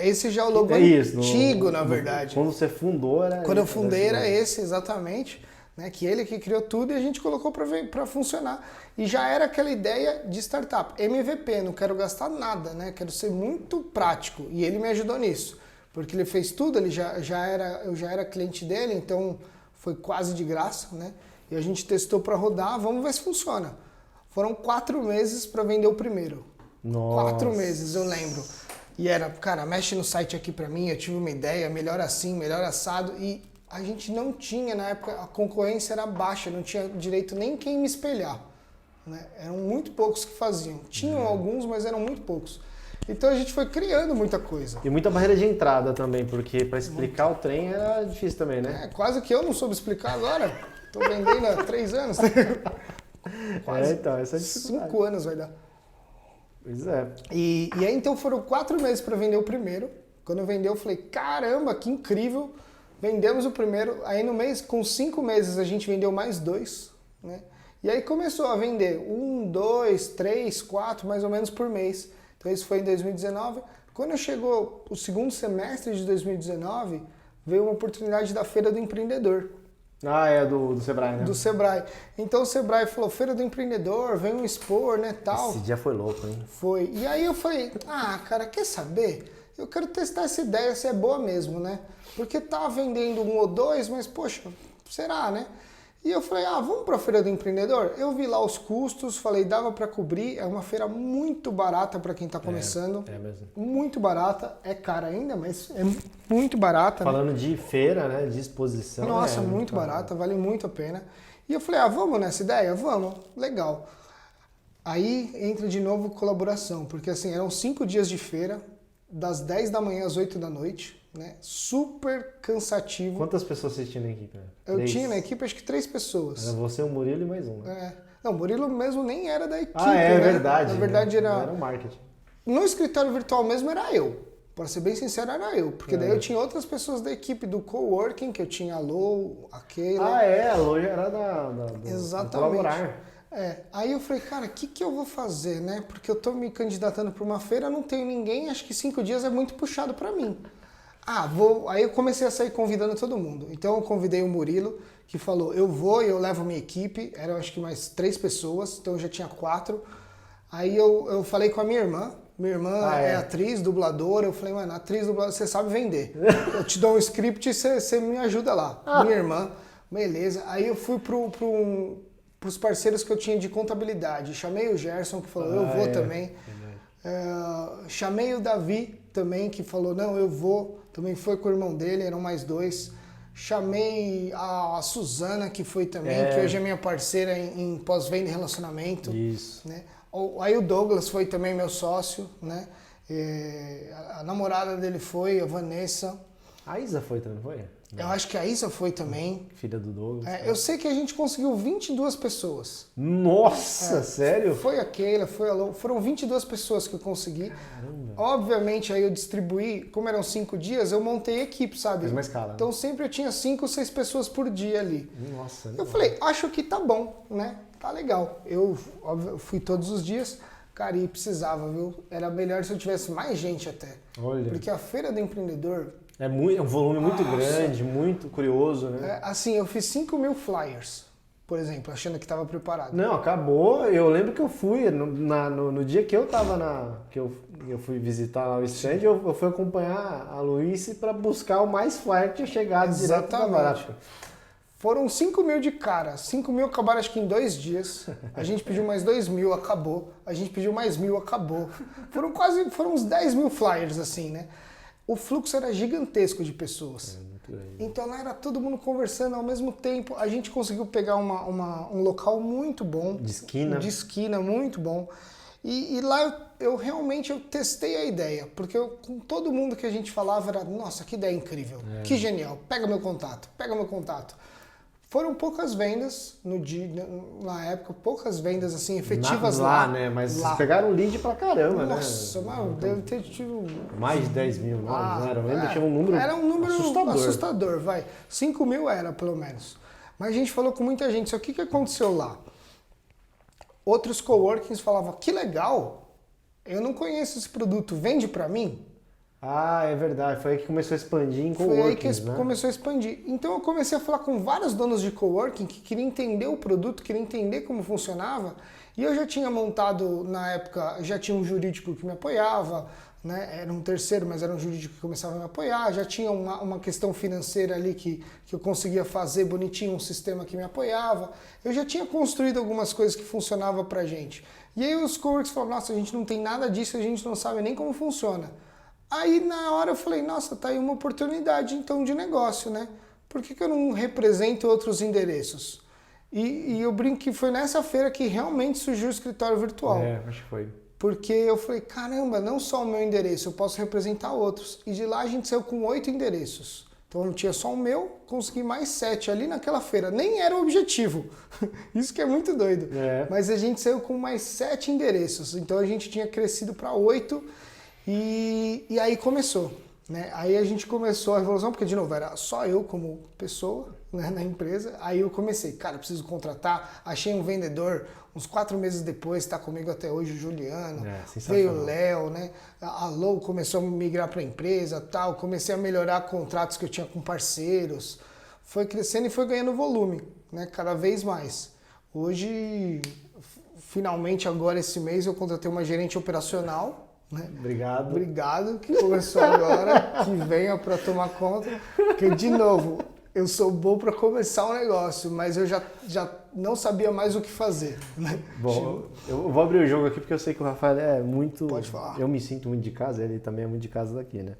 Esse já é o logo antigo, na verdade. Quando você fundou era Quando eu fundei era esse, exatamente. Né, que ele que criou tudo e a gente colocou para funcionar. E já era aquela ideia de startup. MVP, não quero gastar nada, né? Quero ser muito prático. E ele me ajudou nisso. Porque ele fez tudo, eu já era cliente dele, então foi quase de graça, né? E a gente testou para rodar, vamos ver se funciona. Foram 4 meses para vender o primeiro. Nossa. 4 meses, eu lembro. E era, cara, mexe no site aqui para mim, eu tive uma ideia, melhor assim, melhor assado. E a gente não tinha, na época, a concorrência era baixa, não tinha direito nem quem me espelhar. Né? Eram muito poucos que faziam. Tinham alguns, mas eram muito poucos. Então a gente foi criando muita coisa. E muita barreira de entrada também, porque para explicar o trem era difícil também, né? Quase que eu não soube explicar agora. Tô vendendo há 3 anos. Quase então, essa é a dificuldade. 5 anos vai dar. Pois é. E aí então foram 4 meses para vender o primeiro. Quando eu vendi, eu falei, caramba, que incrível. Vendemos o primeiro, aí no mês, com 5 meses, a gente vendeu mais 2, né? E aí começou a vender 1, 2, 3, 4, mais ou menos por mês. Então isso foi em 2019. Quando chegou o segundo semestre de 2019, veio uma oportunidade da Feira do Empreendedor. Do Sebrae, né? Do Sebrae. Então o Sebrae falou, Feira do Empreendedor, venham expor, né, tal. Esse dia foi louco, hein? Foi. E aí eu falei, cara, quer saber? Eu quero testar essa ideia, se é boa mesmo, né? Porque tá vendendo 1 ou 2, mas, poxa, será, né? E eu falei, vamos para a Feira do Empreendedor? Eu vi lá os custos, falei, dava para cobrir. É uma feira muito barata para quem está começando. É mesmo. Muito barata. É cara ainda, mas é muito barata. Falando de feira, né? De exposição. Nossa, muito barata, vale muito a pena. E eu falei, vamos nessa ideia? Vamos, legal. Aí entra de novo colaboração, porque assim, eram 5 dias de feira, das 10 da manhã às 8 da noite. Né? Super cansativo. Quantas pessoas você tinha na equipe? Eu tinha na equipe acho que 3 pessoas. Era você, o Murilo e mais um. Né? Não, o Murilo mesmo nem era da equipe. Verdade. Na verdade era o marketing. No escritório virtual mesmo era eu. Para ser bem sincero, era eu. Porque daí eu tinha outras pessoas da equipe do coworking, que eu tinha a Lou, a Keila. A Lou era Exatamente. do colaborar. Aí eu falei, cara, o que eu vou fazer, né? Porque eu tô me candidatando para uma feira, não tenho ninguém, acho que 5 dias é muito puxado para mim. Aí eu comecei a sair convidando todo mundo. Então eu convidei o Murilo, que falou, eu vou e eu levo minha equipe. Eram acho que mais 3 pessoas, então eu já tinha 4. Aí eu falei com a minha irmã. Minha irmã é atriz, dubladora. Eu falei, mano, atriz, dubladora, você sabe vender. Eu te dou um script e você me ajuda lá. Minha irmã, beleza. Aí eu fui pros parceiros que eu tinha de contabilidade. Chamei o Gerson, que falou, eu vou também. Chamei o Davi também, que falou, não, eu vou. Também foi com o irmão dele, eram mais 2. Chamei a Suzana, que foi também, que hoje é minha parceira em pós-venda e relacionamento. Isso. Né? Aí o Douglas foi também meu sócio, né? A namorada dele foi, a Vanessa. A Isa foi também, foi? Eu acho que a Isa foi também. Filha do Douglas. Eu sei que a gente conseguiu 22 pessoas. Nossa, sério? Foi a Keila, foi a Lou. Foram 22 pessoas que eu consegui. Caramba. Obviamente, aí eu distribuí, como eram 5 dias, eu montei equipe, sabe? Fez uma escala. Então sempre eu tinha 5 ou 6 pessoas por dia ali. Nossa. Eu falei, acho que tá bom, né? Tá legal. Eu fui todos os dias, cara, e precisava, viu? Era melhor se eu tivesse mais gente até. Olha. Porque a Feira do Empreendedor... É um volume muito grande, muito curioso, né? Assim, eu fiz 5.000 flyers, por exemplo, achando que estava preparado. Não, acabou. Eu lembro que eu fui, no dia que eu tava que eu fui visitar lá o stand, eu fui acompanhar a Luíse para buscar o mais flyer que tinha chegado direto da Barato. Foram 5.000 de cara. 5.000 acabaram acho que em 2 dias. A gente pediu mais 2.000, acabou. A gente pediu mais 1.000, acabou. Foram uns 10.000 flyers assim, né? O fluxo era gigantesco de pessoas. Então lá era todo mundo conversando ao mesmo tempo. A gente conseguiu pegar um local muito bom. De esquina. De esquina, muito bom. E lá eu realmente testei a ideia. Porque com todo mundo que a gente falava era, nossa, que ideia incrível. Que genial. Pega meu contato, pega meu contato. Foram poucas vendas no dia, na época, poucas vendas assim efetivas lá. Né? Mas lá. Vocês pegaram lead pra caramba, Nossa, né? Nossa, deve ter tido... Mais de 10 mil, não era? Eu lembro que tinha um número Era um número assustador, vai. 5.000 era, pelo menos. Mas a gente falou com muita gente. Só que o que aconteceu lá? Outros coworkings falavam, que legal, eu não conheço esse produto, vende pra mim? Ah, é verdade. Foi aí que começou a expandir em Foi aí que né? começou a expandir. Então eu comecei a falar com vários donos de coworking que queriam entender o produto, queriam entender como funcionava. E eu já tinha montado, na época, já tinha um jurídico que me apoiava, né? Era um terceiro, mas era um jurídico que começava a me apoiar. Já tinha uma questão financeira ali que eu conseguia fazer bonitinho, um sistema que me apoiava. Eu já tinha construído algumas coisas que funcionavam pra gente. E aí os coworkings falaram, nossa, a gente não tem nada disso, a gente não sabe nem como funciona. Aí na hora eu falei, nossa, tá aí uma oportunidade então de negócio, né? Por que eu não represento outros endereços? E eu brinco que foi nessa feira que realmente surgiu o escritório virtual. Acho que foi. Porque eu falei, caramba, não só o meu endereço, eu posso representar outros. E de lá a gente saiu com 8 endereços. Então eu tinha só o meu, consegui mais 7 ali naquela feira. Nem era o objetivo. Isso que é muito doido. Mas a gente saiu com mais 7 endereços. Então a gente tinha crescido para 8. E aí começou, né? Aí a gente começou a revolução, porque de novo, era só eu como pessoa, né, na empresa. Aí eu comecei, cara, preciso contratar, achei um vendedor, uns 4 meses depois, está comigo até hoje o Juliano, veio o Léo, né? A Lou começou a migrar para a empresa, tal, comecei a melhorar contratos que eu tinha com parceiros, foi crescendo e foi ganhando volume, né? Cada vez mais. Hoje, finalmente agora esse mês eu contratei uma gerente operacional, né? Obrigado, que começou agora, que venha para tomar conta, porque de novo, eu sou bom para começar um negócio, mas eu já não sabia mais o que fazer. Né? Bom, eu vou abrir o jogo aqui porque eu sei que o Rafael é muito... Pode falar. Eu me sinto muito de casa, ele também é muito de casa daqui, né?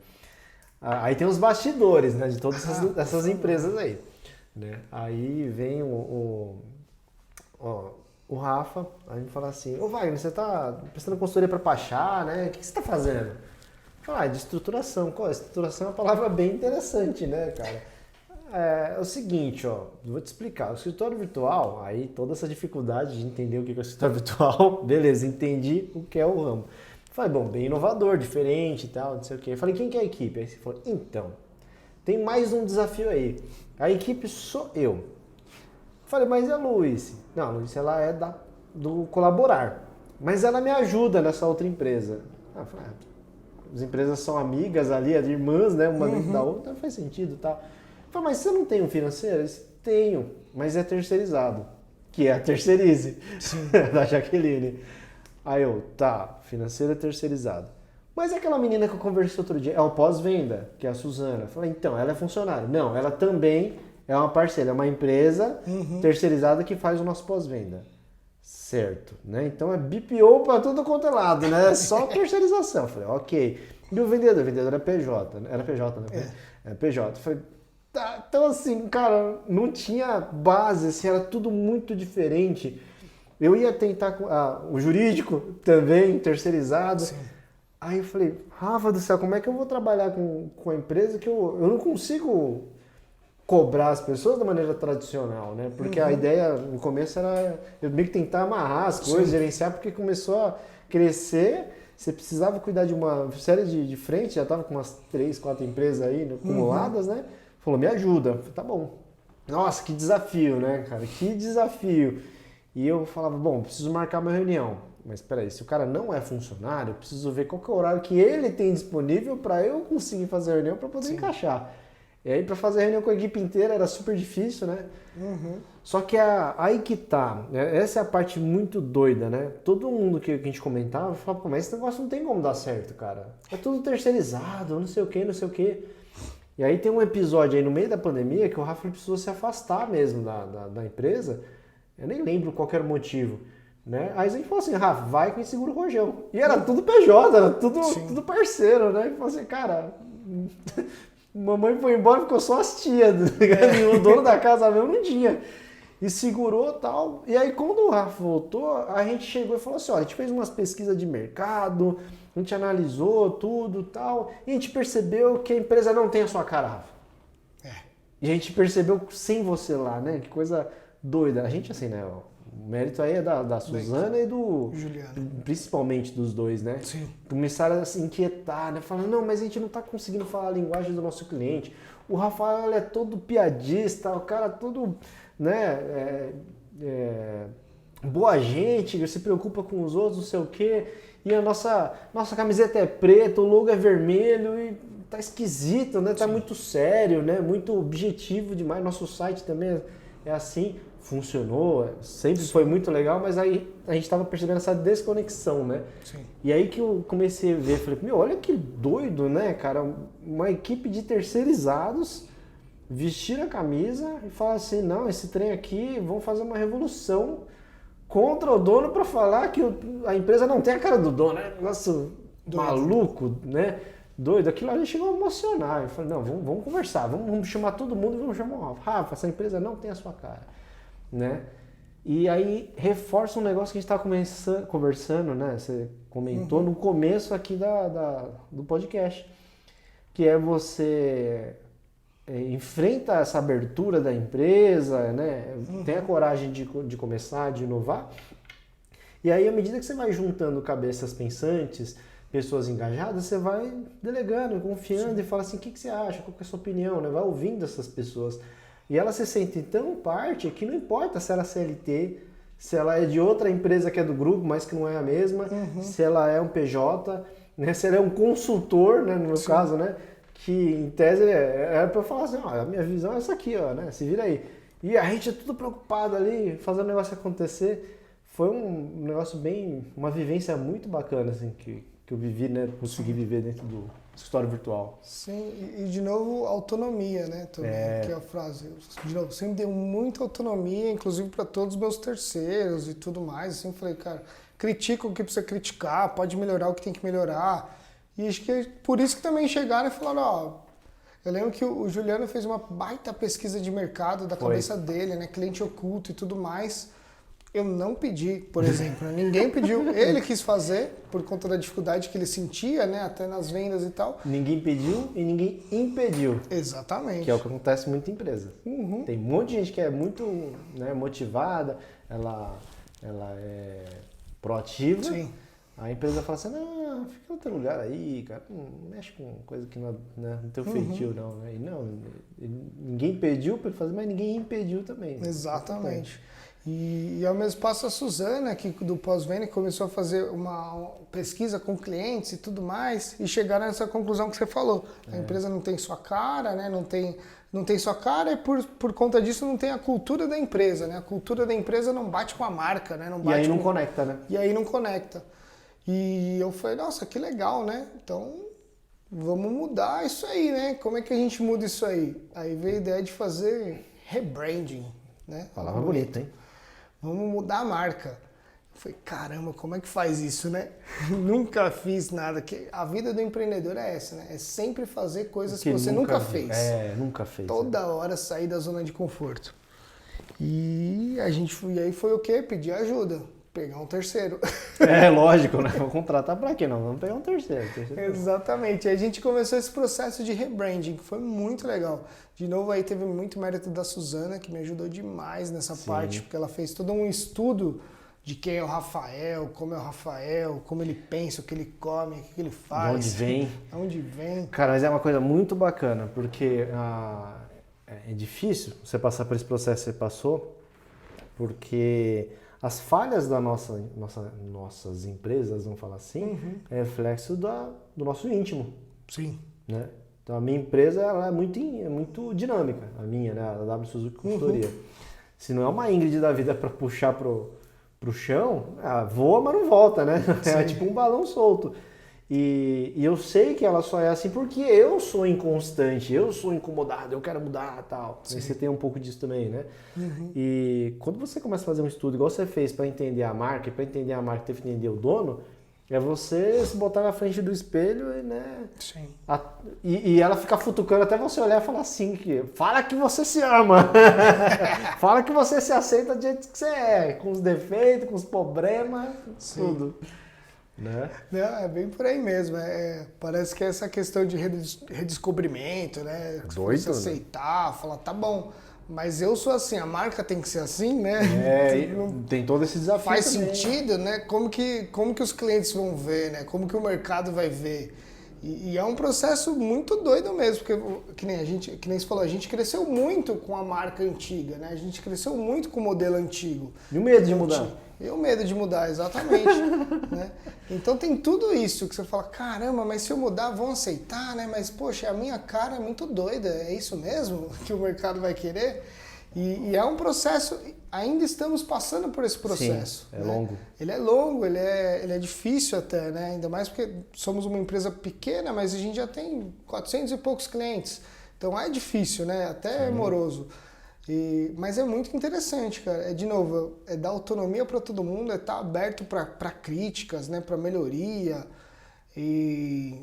Aí tem os bastidores, né, de todas essas empresas aí. Né? Aí vem o Rafa, aí me fala assim, ô Wagner, você tá prestando consultoria para Pachá, né? O que você tá fazendo? Eu falo, de estruturação. Estruturação é uma palavra bem interessante, né, cara? É o seguinte, vou te explicar. O escritório virtual, aí toda essa dificuldade de entender o que é o escritório virtual, beleza, entendi o que é o ramo. Falei, bom, bem inovador, diferente e tal, não sei o quê. Falei, quem que é a equipe? Aí você falou, então, tem mais um desafio aí. A equipe sou eu. Falei, mas e a Luíse? Não, a Luíse ela é do colaborar, mas ela me ajuda nessa outra empresa. Falei, as empresas são amigas ali, as irmãs, né? Uma dentro da outra, faz sentido e tal. Eu falei, mas você não tem um financeiro? Eles, tenho, mas é terceirizado, que é a Terceirize, da Jaqueline. Aí eu, tá, financeiro é terceirizado. Mas aquela menina que eu conversei outro dia, é o pós-venda, que é a Suzana. Eu falei, então, ela é funcionária. Não, ela também é uma parceira, é uma empresa terceirizada que faz o nosso pós-venda. Certo, né? Então é BPO para tudo quanto é lado, né? É só terceirização. Eu falei, ok. E o vendedor é PJ, né? Era PJ, né? É PJ. Eu falei, tá. Então assim, cara, não tinha base, assim, era tudo muito diferente. Eu ia tentar o jurídico também, terceirizado. Sim. Aí eu falei, Rafa do céu, como é que eu vou trabalhar com a empresa que eu não consigo cobrar as pessoas da maneira tradicional, né? Porque a ideia no começo era eu meio que tentar amarrar as coisas, gerenciar, porque começou a crescer, você precisava cuidar de uma série de frentes, já estava com umas 3, 4 empresas aí acumuladas, né? Falou, me ajuda. Falei, tá bom. Nossa, que desafio, né, cara? Que desafio. E eu falava, bom, preciso marcar uma reunião. Mas peraí, se o cara não é funcionário, eu preciso ver qual que é o horário que ele tem disponível para eu conseguir fazer a reunião para poder encaixar. E aí para fazer a reunião com a equipe inteira era super difícil, né? Só que aí que tá, né? Essa é a parte muito doida, né? Todo mundo que a gente comentava falava, pô, mas esse negócio não tem como dar certo, cara. É tudo terceirizado, não sei o que, não sei o que. E aí tem um episódio aí no meio da pandemia que o Rafa precisou se afastar mesmo da empresa. Eu nem lembro qual que era o motivo. Né? Aí a gente falou assim, Rafa, vai com esse seguro rojão. E era tudo PJ, era tudo parceiro, né? E falou assim, cara, mamãe foi embora, ficou só as tias, o dono da casa mesmo não tinha. E segurou e tal. E aí quando o Rafa voltou, a gente chegou e falou assim, ó, a gente fez umas pesquisas de mercado, a gente analisou tudo e tal, e a gente percebeu que a empresa não tem a sua cara, Rafa. E a gente percebeu sem você lá, né? Que coisa doida. A gente assim, né, ó, o mérito aí é da Suzana e do Juliano. Principalmente dos dois, né? Sim. Começaram a se inquietar, né? Falando, não, mas a gente não tá conseguindo falar a linguagem do nosso cliente. O Rafael é todo piadista, o cara todo, né? Boa gente, se preocupa com os outros, não sei o quê. E a nossa camiseta é preta, o logo é vermelho e tá esquisito, né? Tá muito sério, né? Muito objetivo demais. Nosso site também é assim. Funcionou, sempre foi muito legal, mas aí a gente estava percebendo essa desconexão, né? Sim. E aí que eu comecei a ver, falei, meu, olha que doido, né, cara? Uma equipe de terceirizados vestir a camisa e falar assim, não, esse trem aqui, vão fazer uma revolução contra o dono para falar que a empresa não tem a cara do dono, né? Negócio maluco, né? Doido, aquilo ali chegou a emocionar. Eu falei, não, vamos conversar, vamos chamar todo mundo e vamos chamar o Rafa, essa empresa não tem a sua cara. Né? E aí reforça um negócio que a gente estava conversando, né? Você comentou no começo aqui do podcast, que é você enfrenta essa abertura da empresa, né? Tem a coragem de começar, de inovar. E aí, à medida que você vai juntando cabeças pensantes, pessoas engajadas, você vai delegando, confiando e fala assim, o que você acha, qual que é a sua opinião, né? Vai ouvindo essas pessoas. E ela se sente tão parte que não importa se ela é CLT, se ela é de outra empresa que é do grupo, mas que não é a mesma, se ela é um PJ, né, se ela é um consultor, né, no meu caso, né, que em tese é para eu falar assim, ó, a minha visão é essa aqui, ó, né, se vira aí. E a gente é tudo preocupado ali, fazendo o negócio acontecer. Foi um negócio uma vivência muito bacana, assim, que eu vivi, né, consegui viver dentro do escritório virtual. Sim, e de novo, autonomia, né? Também, que é a frase. De novo, sempre deu muita autonomia, inclusive para todos os meus terceiros e tudo mais. Assim, falei, cara, critica o que precisa criticar, pode melhorar o que tem que melhorar. E acho que é por isso que também chegaram e falaram, ó, eu lembro que o Juliano fez uma baita pesquisa de mercado da cabeça dele, né? Cliente oculto e tudo mais. Eu não pedi, por exemplo, ninguém pediu, ele quis fazer por conta da dificuldade que ele sentia, né, até nas vendas e tal. Ninguém pediu e ninguém impediu. Exatamente. Que é o que acontece muito em empresa. Tem um monte de gente que é muito, né, motivada, ela é proativa. Sim. A empresa fala assim, não, fica em outro lugar aí, cara, não mexe com coisa que não é no teu feitio, não. E não, ninguém pediu para ele fazer, mas ninguém impediu também. Exatamente. E ao mesmo passo a Suzana, que do pós-venda, começou a fazer uma pesquisa com clientes e tudo mais, e chegaram nessa conclusão que você falou. A empresa não tem sua cara, né? Não tem sua cara e por conta disso não tem a cultura da empresa, né? A cultura da empresa não bate com a marca, né? E aí não conecta, né? E aí não conecta. E eu falei, nossa, que legal, né? Então, vamos mudar isso aí, né? Como é que a gente muda isso aí? Aí veio a ideia de fazer rebranding, né? Palavra bonita, hein? Vamos mudar a marca. Eu falei, caramba, como é que faz isso, né? Nunca fiz nada. A vida do empreendedor é essa, né? É sempre fazer coisas que você nunca fez. Nunca fez. Toda hora sair da zona de conforto. E aí foi o quê? Pedir ajuda. Pegar um terceiro. Lógico, né? Vou contratar pra quê? Não, vamos pegar um terceiro. Exatamente. Aí a gente começou esse processo de rebranding, que foi muito legal. De novo, aí teve muito mérito da Suzana, que me ajudou demais nessa parte, porque ela fez todo um estudo de quem é o Rafael, como ele pensa, o que ele come, o que ele faz. De onde vem. Cara, mas é uma coisa muito bacana, porque é difícil você passar por esse processo que você passou, porque as falhas das nossas empresas, vamos falar assim, é reflexo do nosso íntimo. Sim. Né? Então a minha empresa ela é muito dinâmica, a minha, né? A W Suzuki Consultoria. Se não é uma Ingrid da vida para puxar pro chão, voa, mas não volta, né? Sim. É tipo um balão solto. E eu sei que ela só é assim porque eu sou inconstante, eu sou incomodado, eu quero mudar e tal. Aí você tem um pouco disso também, né? E quando você começa a fazer um estudo igual você fez para entender a marca, e para entender a marca tem que entender o dono, é você se botar na frente do espelho e, né? Sim. E ela ficar futucando até você olhar e falar assim, fala que você se ama, fala que você se aceita do jeito que você é, com os defeitos, com os problemas, tudo. Né? Não, é bem por aí mesmo. Parece que é essa questão de redescobrimento, né? Doido, você aceitar, falar, tá bom, mas eu sou assim, a marca tem que ser assim, né? Tem todo esse desafio. Faz também. sentido, né? Como que os clientes vão ver, né? Como que o mercado vai ver? E é um processo muito doido mesmo, porque que nem você falou, a gente cresceu muito com a marca antiga, né? A gente cresceu muito com o modelo antigo. E o medo de mudar? E o medo de mudar, exatamente. Né? Então tem tudo isso que você fala, caramba, mas se eu mudar vão aceitar, né? Mas poxa, a minha cara é muito doida, é isso mesmo que o mercado vai querer? E é um processo, ainda estamos passando por esse processo. Sim, é né? longo. Ele é longo, ele é difícil até, né? Ainda mais porque somos uma empresa pequena, mas a gente já tem 400 e poucos clientes. Então é difícil, né? Até é moroso. Mas é muito interessante, cara. De novo, é dar autonomia para todo mundo, é estar aberto para críticas, né? Para melhoria. E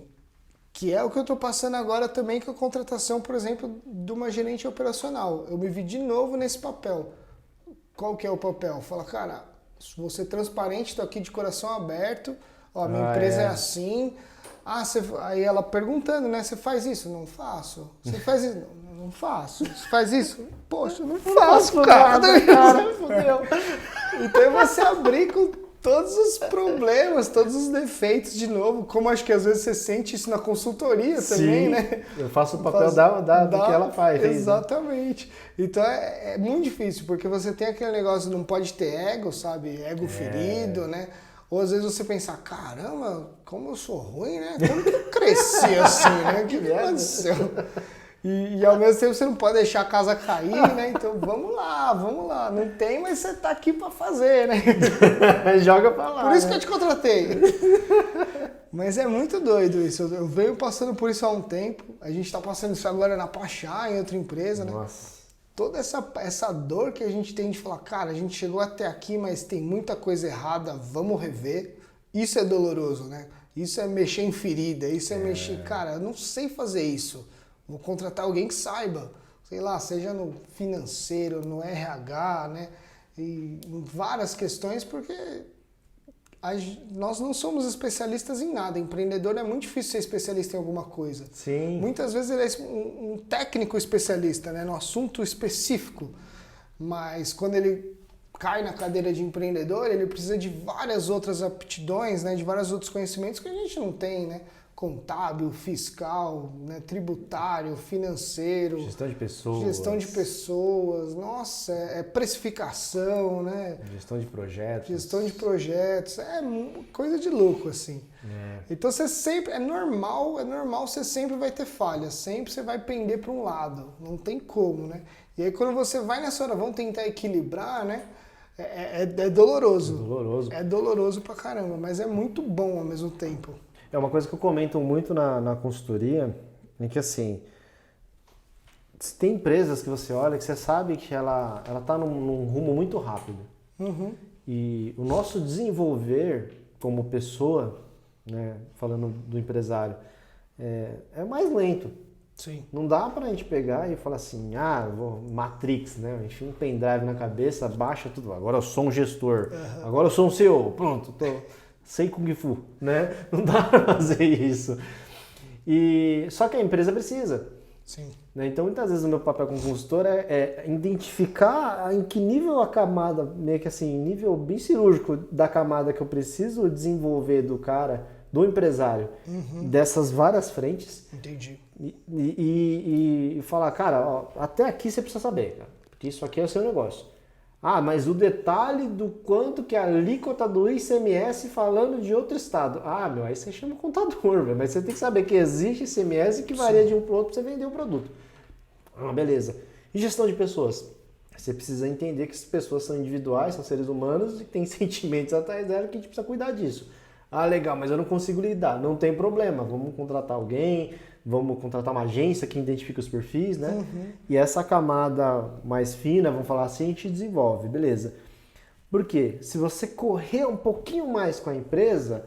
que é o que eu estou passando agora também com a contratação, por exemplo, de uma gerente operacional. Eu me vi de novo nesse papel. Qual que é o papel? Fala, cara, vou ser transparente, estou aqui de coração aberto, ó, minha empresa é assim. Aí ela perguntando, né? Você faz isso? Não faço. Você faz isso? Não faço. Você faz isso? Poxa, não faço, cara. Fudeu. Então você abrir com todos os problemas, todos os defeitos de novo, como acho que às vezes você sente isso na consultoria também, né? Eu faço o papel do que ela faz. Exatamente. Então é muito difícil, porque você tem aquele negócio, não pode ter ego, sabe? Ego ferido, né? Ou às vezes você pensa, caramba, como eu sou ruim, né? Como que eu cresci assim, né? O que aconteceu? E ao mesmo tempo você não pode deixar a casa cair, né? Então vamos lá. Não tem, mas você tá aqui pra fazer, né? Joga pra lá. Por isso que eu te contratei. Mas é muito doido isso. Eu venho passando por isso há um tempo. A gente tá passando isso agora na Pachá, em outra empresa, né? Nossa. Toda essa dor que a gente tem de falar, cara, a gente chegou até aqui, mas tem muita coisa errada, vamos rever. Isso é doloroso, né? Isso é mexer em ferida, isso é mexer... Cara, eu não sei fazer isso. Vou contratar alguém que saiba, sei lá, seja no financeiro, no RH, né? E em várias questões, porque nós não somos especialistas em nada. Empreendedor é muito difícil ser especialista em alguma coisa. Sim. Muitas vezes ele é um técnico especialista, né? No assunto específico. Mas quando ele cai na cadeira de empreendedor, ele precisa de várias outras aptidões, né? De vários outros conhecimentos que a gente não tem, né? contábil, fiscal, né, tributário, financeiro, gestão de pessoas, nossa, precificação, né? Gestão de projetos, é coisa de louco, assim. É. Então você sempre, é normal, você sempre vai ter falhas, sempre você vai pender para um lado, não tem como, né? E aí quando você vai nessa hora, vamos tentar equilibrar, né? É doloroso. É doloroso pra caramba, mas é muito bom ao mesmo tempo. É uma coisa que eu comento muito na consultoria, é que assim, tem empresas que você olha que você sabe que ela tá num rumo muito rápido. Uhum. E o nosso desenvolver como pessoa, né, falando do empresário, é mais lento. Sim. Não dá pra gente pegar e falar assim, Matrix, né? Enfim, um pendrive na cabeça, baixa tudo. Agora eu sou um gestor, agora eu sou um CEO, pronto, sei Kung Fu, né? Não dá pra fazer isso. Só que a empresa precisa. Sim. Né? Então, muitas vezes o meu papel como consultor é identificar em que nível a camada, meio que assim, nível bem cirúrgico da camada que eu preciso desenvolver do cara, do empresário, dessas várias frentes. Entendi. E falar, cara, ó, até aqui você precisa saber, cara, porque isso aqui é o seu negócio. Mas o detalhe do quanto que a alíquota do ICMS falando de outro estado. Aí você chama o contador, velho, mas você tem que saber que existe ICMS que varia de um para o outro para você vender o produto. Beleza. E gestão de pessoas? Você precisa entender que as pessoas são individuais, são seres humanos e têm sentimentos atrás dela que a gente precisa cuidar disso. Legal, mas eu não consigo lidar. Não tem problema, vamos contratar alguém, vamos contratar uma agência que identifica os perfis, né? E essa camada mais fina, vamos falar assim, a gente desenvolve, beleza. Por quê? Se você correr um pouquinho mais com a empresa,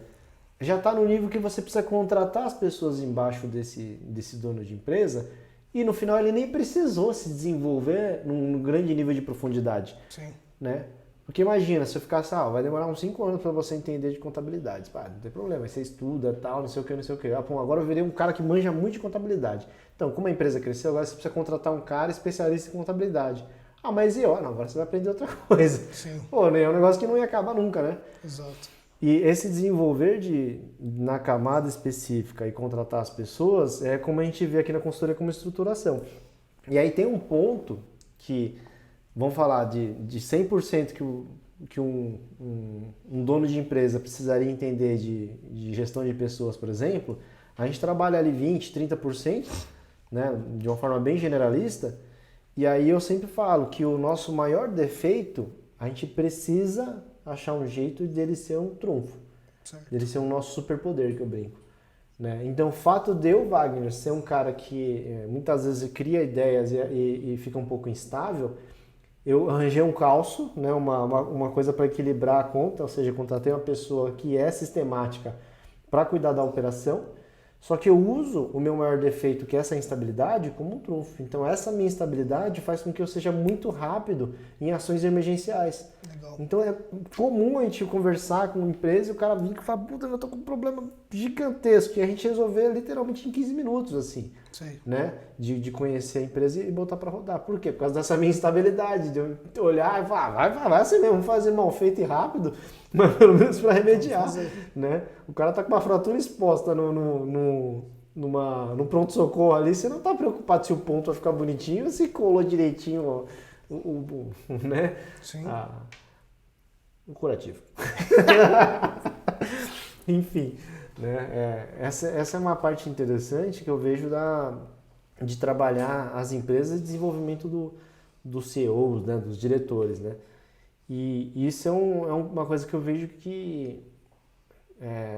já está no nível que você precisa contratar as pessoas embaixo desse dono de empresa e no final ele nem precisou se desenvolver num grande nível de profundidade. Sim. Né? Porque imagina, se eu ficasse, vai demorar uns 5 anos para você entender de contabilidade. Não tem problema, aí você estuda, tal, não sei o que. Agora eu virei um cara que manja muito de contabilidade. Então, como a empresa cresceu, agora você precisa contratar um cara especialista em contabilidade. Mas não, agora você vai aprender outra coisa. Sim. É um negócio que não ia acabar nunca, né? Exato. E esse desenvolver na camada específica e contratar as pessoas é como a gente vê aqui na consultoria como estruturação. E aí tem um ponto que... Vamos falar de 100% que um dono de empresa precisaria entender de gestão de pessoas, por exemplo, a gente trabalha ali 20%, 30%, né, de uma forma bem generalista, e aí eu sempre falo que o nosso maior defeito, a gente precisa achar um jeito dele ser um trunfo, dele ser um nosso superpoder, que eu brinco. Né? Então o fato de eu, Wagner, ser um cara que muitas vezes cria ideias e fica um pouco instável, eu arranjei um calço, né, uma coisa para equilibrar a conta, ou seja, contratei uma pessoa que é sistemática para cuidar da operação, só que eu uso o meu maior defeito, que é essa instabilidade, como um trunfo. Então essa minha instabilidade faz com que eu seja muito rápido em ações emergenciais. Legal. Então é comum a gente conversar com uma empresa e o cara vir e falar, puta, eu tô com um problema gigantesco, e a gente resolver literalmente em 15 minutos, assim. Sim. Né? De conhecer a empresa e botar para rodar. Por quê? Por causa dessa minha instabilidade, de eu olhar e falar, vai assim mesmo, vamos fazer mal feito e rápido, mas pelo menos para remediar. Né? O cara tá com uma fratura exposta no pronto-socorro ali, você não tá preocupado se o ponto vai ficar bonitinho ou se colou direitinho né? Sim. O curativo. Enfim. Né? Essa é uma parte interessante que eu vejo de trabalhar as empresas e desenvolvimento dos CEOs, né? Dos diretores. Né? E isso é uma coisa que eu vejo que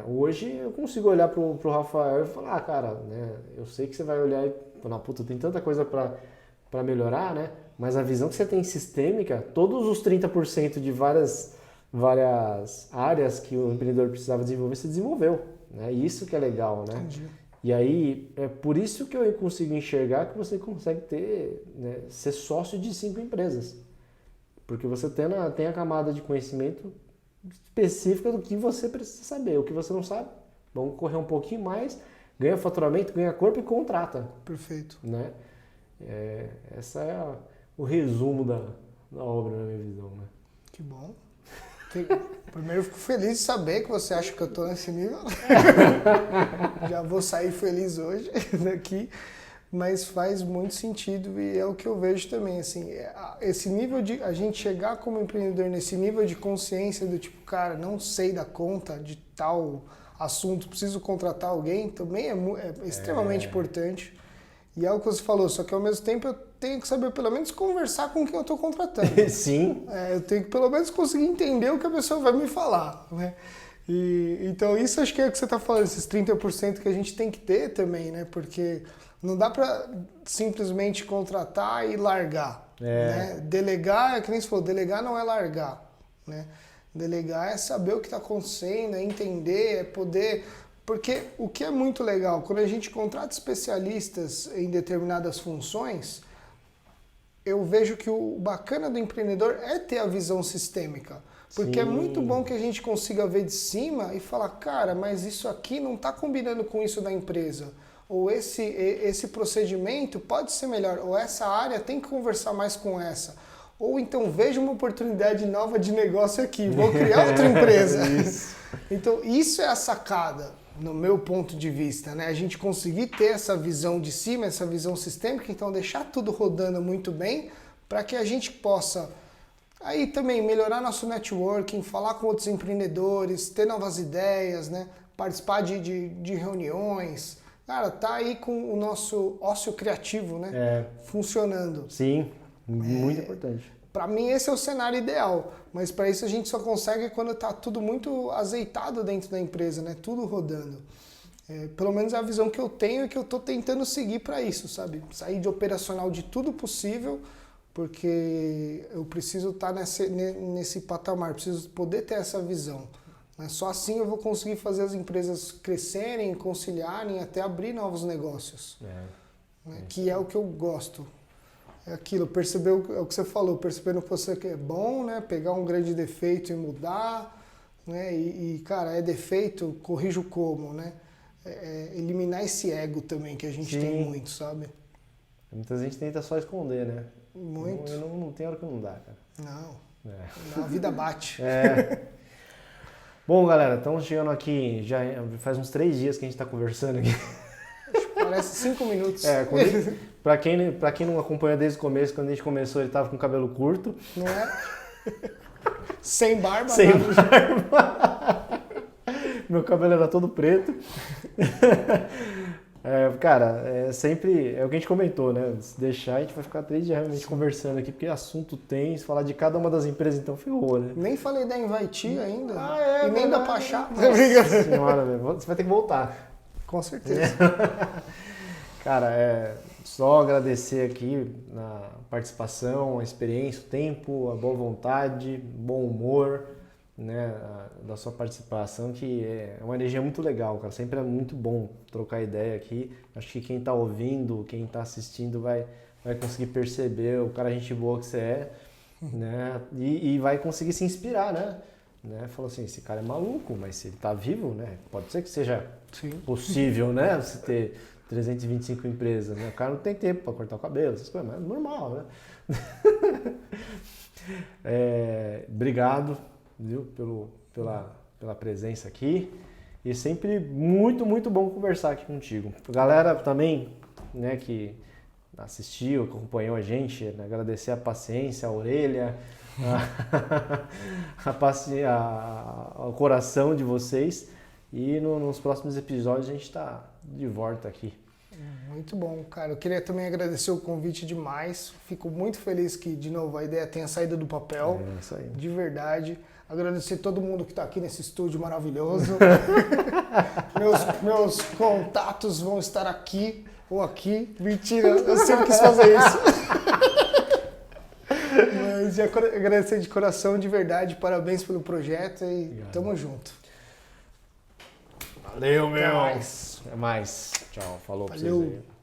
hoje eu consigo olhar pro Rafael e falar, cara, né? Eu sei que você vai olhar e falar, puta, tem tanta coisa para melhorar, né? Mas a visão que você tem sistêmica, todos os 30% de várias áreas que o empreendedor precisava desenvolver, você desenvolveu. Né? Isso que é legal, né? Entendi. E aí, é por isso que eu consigo enxergar que você consegue ser sócio de 5 empresas. Porque você tem a camada de conhecimento específica do que você precisa saber. O que você não sabe, vamos correr um pouquinho mais, ganha faturamento, ganha corpo e contrata. Perfeito. Né? Essa é o resumo da obra, na minha visão. Né? Que bom. Primeiro, eu fico feliz de saber que você acha que eu tô nesse nível. Já vou sair feliz hoje daqui. Mas faz muito sentido e é o que eu vejo também, assim, esse nível de a gente chegar como empreendedor nesse nível de consciência do tipo, cara, não sei dar conta de tal assunto, preciso contratar alguém, também é extremamente importante. E é o que você falou, só que ao mesmo tempo eu tenho que saber pelo menos conversar com quem eu estou contratando. Sim. Eu tenho que pelo menos conseguir entender o que a pessoa vai me falar, né? Então isso acho que é o que você está falando, esses 30% que a gente tem que ter também, né? Porque não dá para simplesmente contratar e largar. Né? Delegar, é que nem você falou, delegar não é largar. Né? Delegar é saber o que está acontecendo, é entender, é poder... Porque o que é muito legal, quando a gente contrata especialistas em determinadas funções, eu vejo que o bacana do empreendedor é ter a visão sistêmica. Porque Sim. É muito bom que a gente consiga ver de cima e falar, cara, mas isso aqui não está combinando com isso da empresa. Ou esse procedimento pode ser melhor, ou essa área tem que conversar mais com essa. Ou então vejo uma oportunidade nova de negócio aqui, vou criar outra empresa. Então isso é a sacada, no meu ponto de vista, né? A gente conseguir ter essa visão de cima, essa visão sistêmica, então deixar tudo rodando muito bem, para que a gente possa aí também melhorar nosso networking, falar com outros empreendedores, ter novas ideias, né? Participar de reuniões. Cara, tá aí com o nosso ócio criativo, né? Funcionando. Sim, muito importante. Para mim esse é o cenário ideal, mas para isso a gente só consegue quando tá tudo muito azeitado dentro da empresa, né? Tudo rodando. Pelo menos é a visão que eu tenho e que eu tô tentando seguir para isso, sabe? Sair de operacional de tudo possível, porque eu preciso estar nesse patamar, preciso poder ter essa visão. Só assim eu vou conseguir fazer as empresas crescerem, conciliarem, até abrir novos negócios. Que é o que eu gosto. É aquilo, perceber o que você falou, percebendo que você é bom, né? Pegar um grande defeito e mudar. Né? Cara, é defeito, corrijo como, né? Eliminar esse ego também que a gente tem muito, sabe? Muita gente tenta só esconder, né? Muito. Não tem hora que não dá, cara. Não. A vida bate. Bom, galera, estamos chegando aqui, já faz uns 3 dias que a gente está conversando aqui. Parece 5 minutos. Pra quem não acompanha desde o começo, quando a gente começou ele tava com cabelo curto. Não é? Sem barba. Sem barba. Meu cabelo era todo preto. Cara, sempre é o que a gente comentou, né? Se deixar, a gente vai ficar 3 dias realmente conversando aqui, porque assunto tem, se falar de cada uma das empresas, então ferrou, né? Nem falei da Invite ainda. E nem da Pachá. Nossa senhora, velho. Você vai ter que voltar. Com certeza. Cara, só agradecer aqui a participação, a experiência, o tempo, a boa vontade, bom humor, né, da sua participação, que é uma energia muito legal, cara. Sempre é muito bom trocar ideia aqui. Acho que quem está ouvindo, quem está assistindo vai conseguir perceber o cara gente boa que você é, né? E vai conseguir se inspirar, né? Falou assim, esse cara é maluco, mas se ele está vivo, né? Pode ser que seja possível, né? Você ter 325 empresas, né? O cara não tem tempo para cortar o cabelo, essas coisas, mas é normal, né? Obrigado, viu, pela presença aqui. E sempre muito, muito bom conversar aqui contigo. Galera também, né, que assistiu, que acompanhou a gente, né, agradecer a paciência, a orelha, o coração de vocês. E nos próximos episódios a gente está de volta aqui. Muito bom, cara. Eu queria também agradecer o convite demais. Fico muito feliz que, de novo, a ideia tenha saído do papel. Isso aí. De verdade. Agradecer todo mundo que está aqui nesse estúdio maravilhoso. meus contatos vão estar aqui ou aqui. Mentira, eu sempre quis fazer isso. Mas agradecer de coração, de verdade. Parabéns pelo projeto e obrigado. Tamo junto. Valeu, meu. Até mais. Até mais. Tchau. Falou pra vocês aí.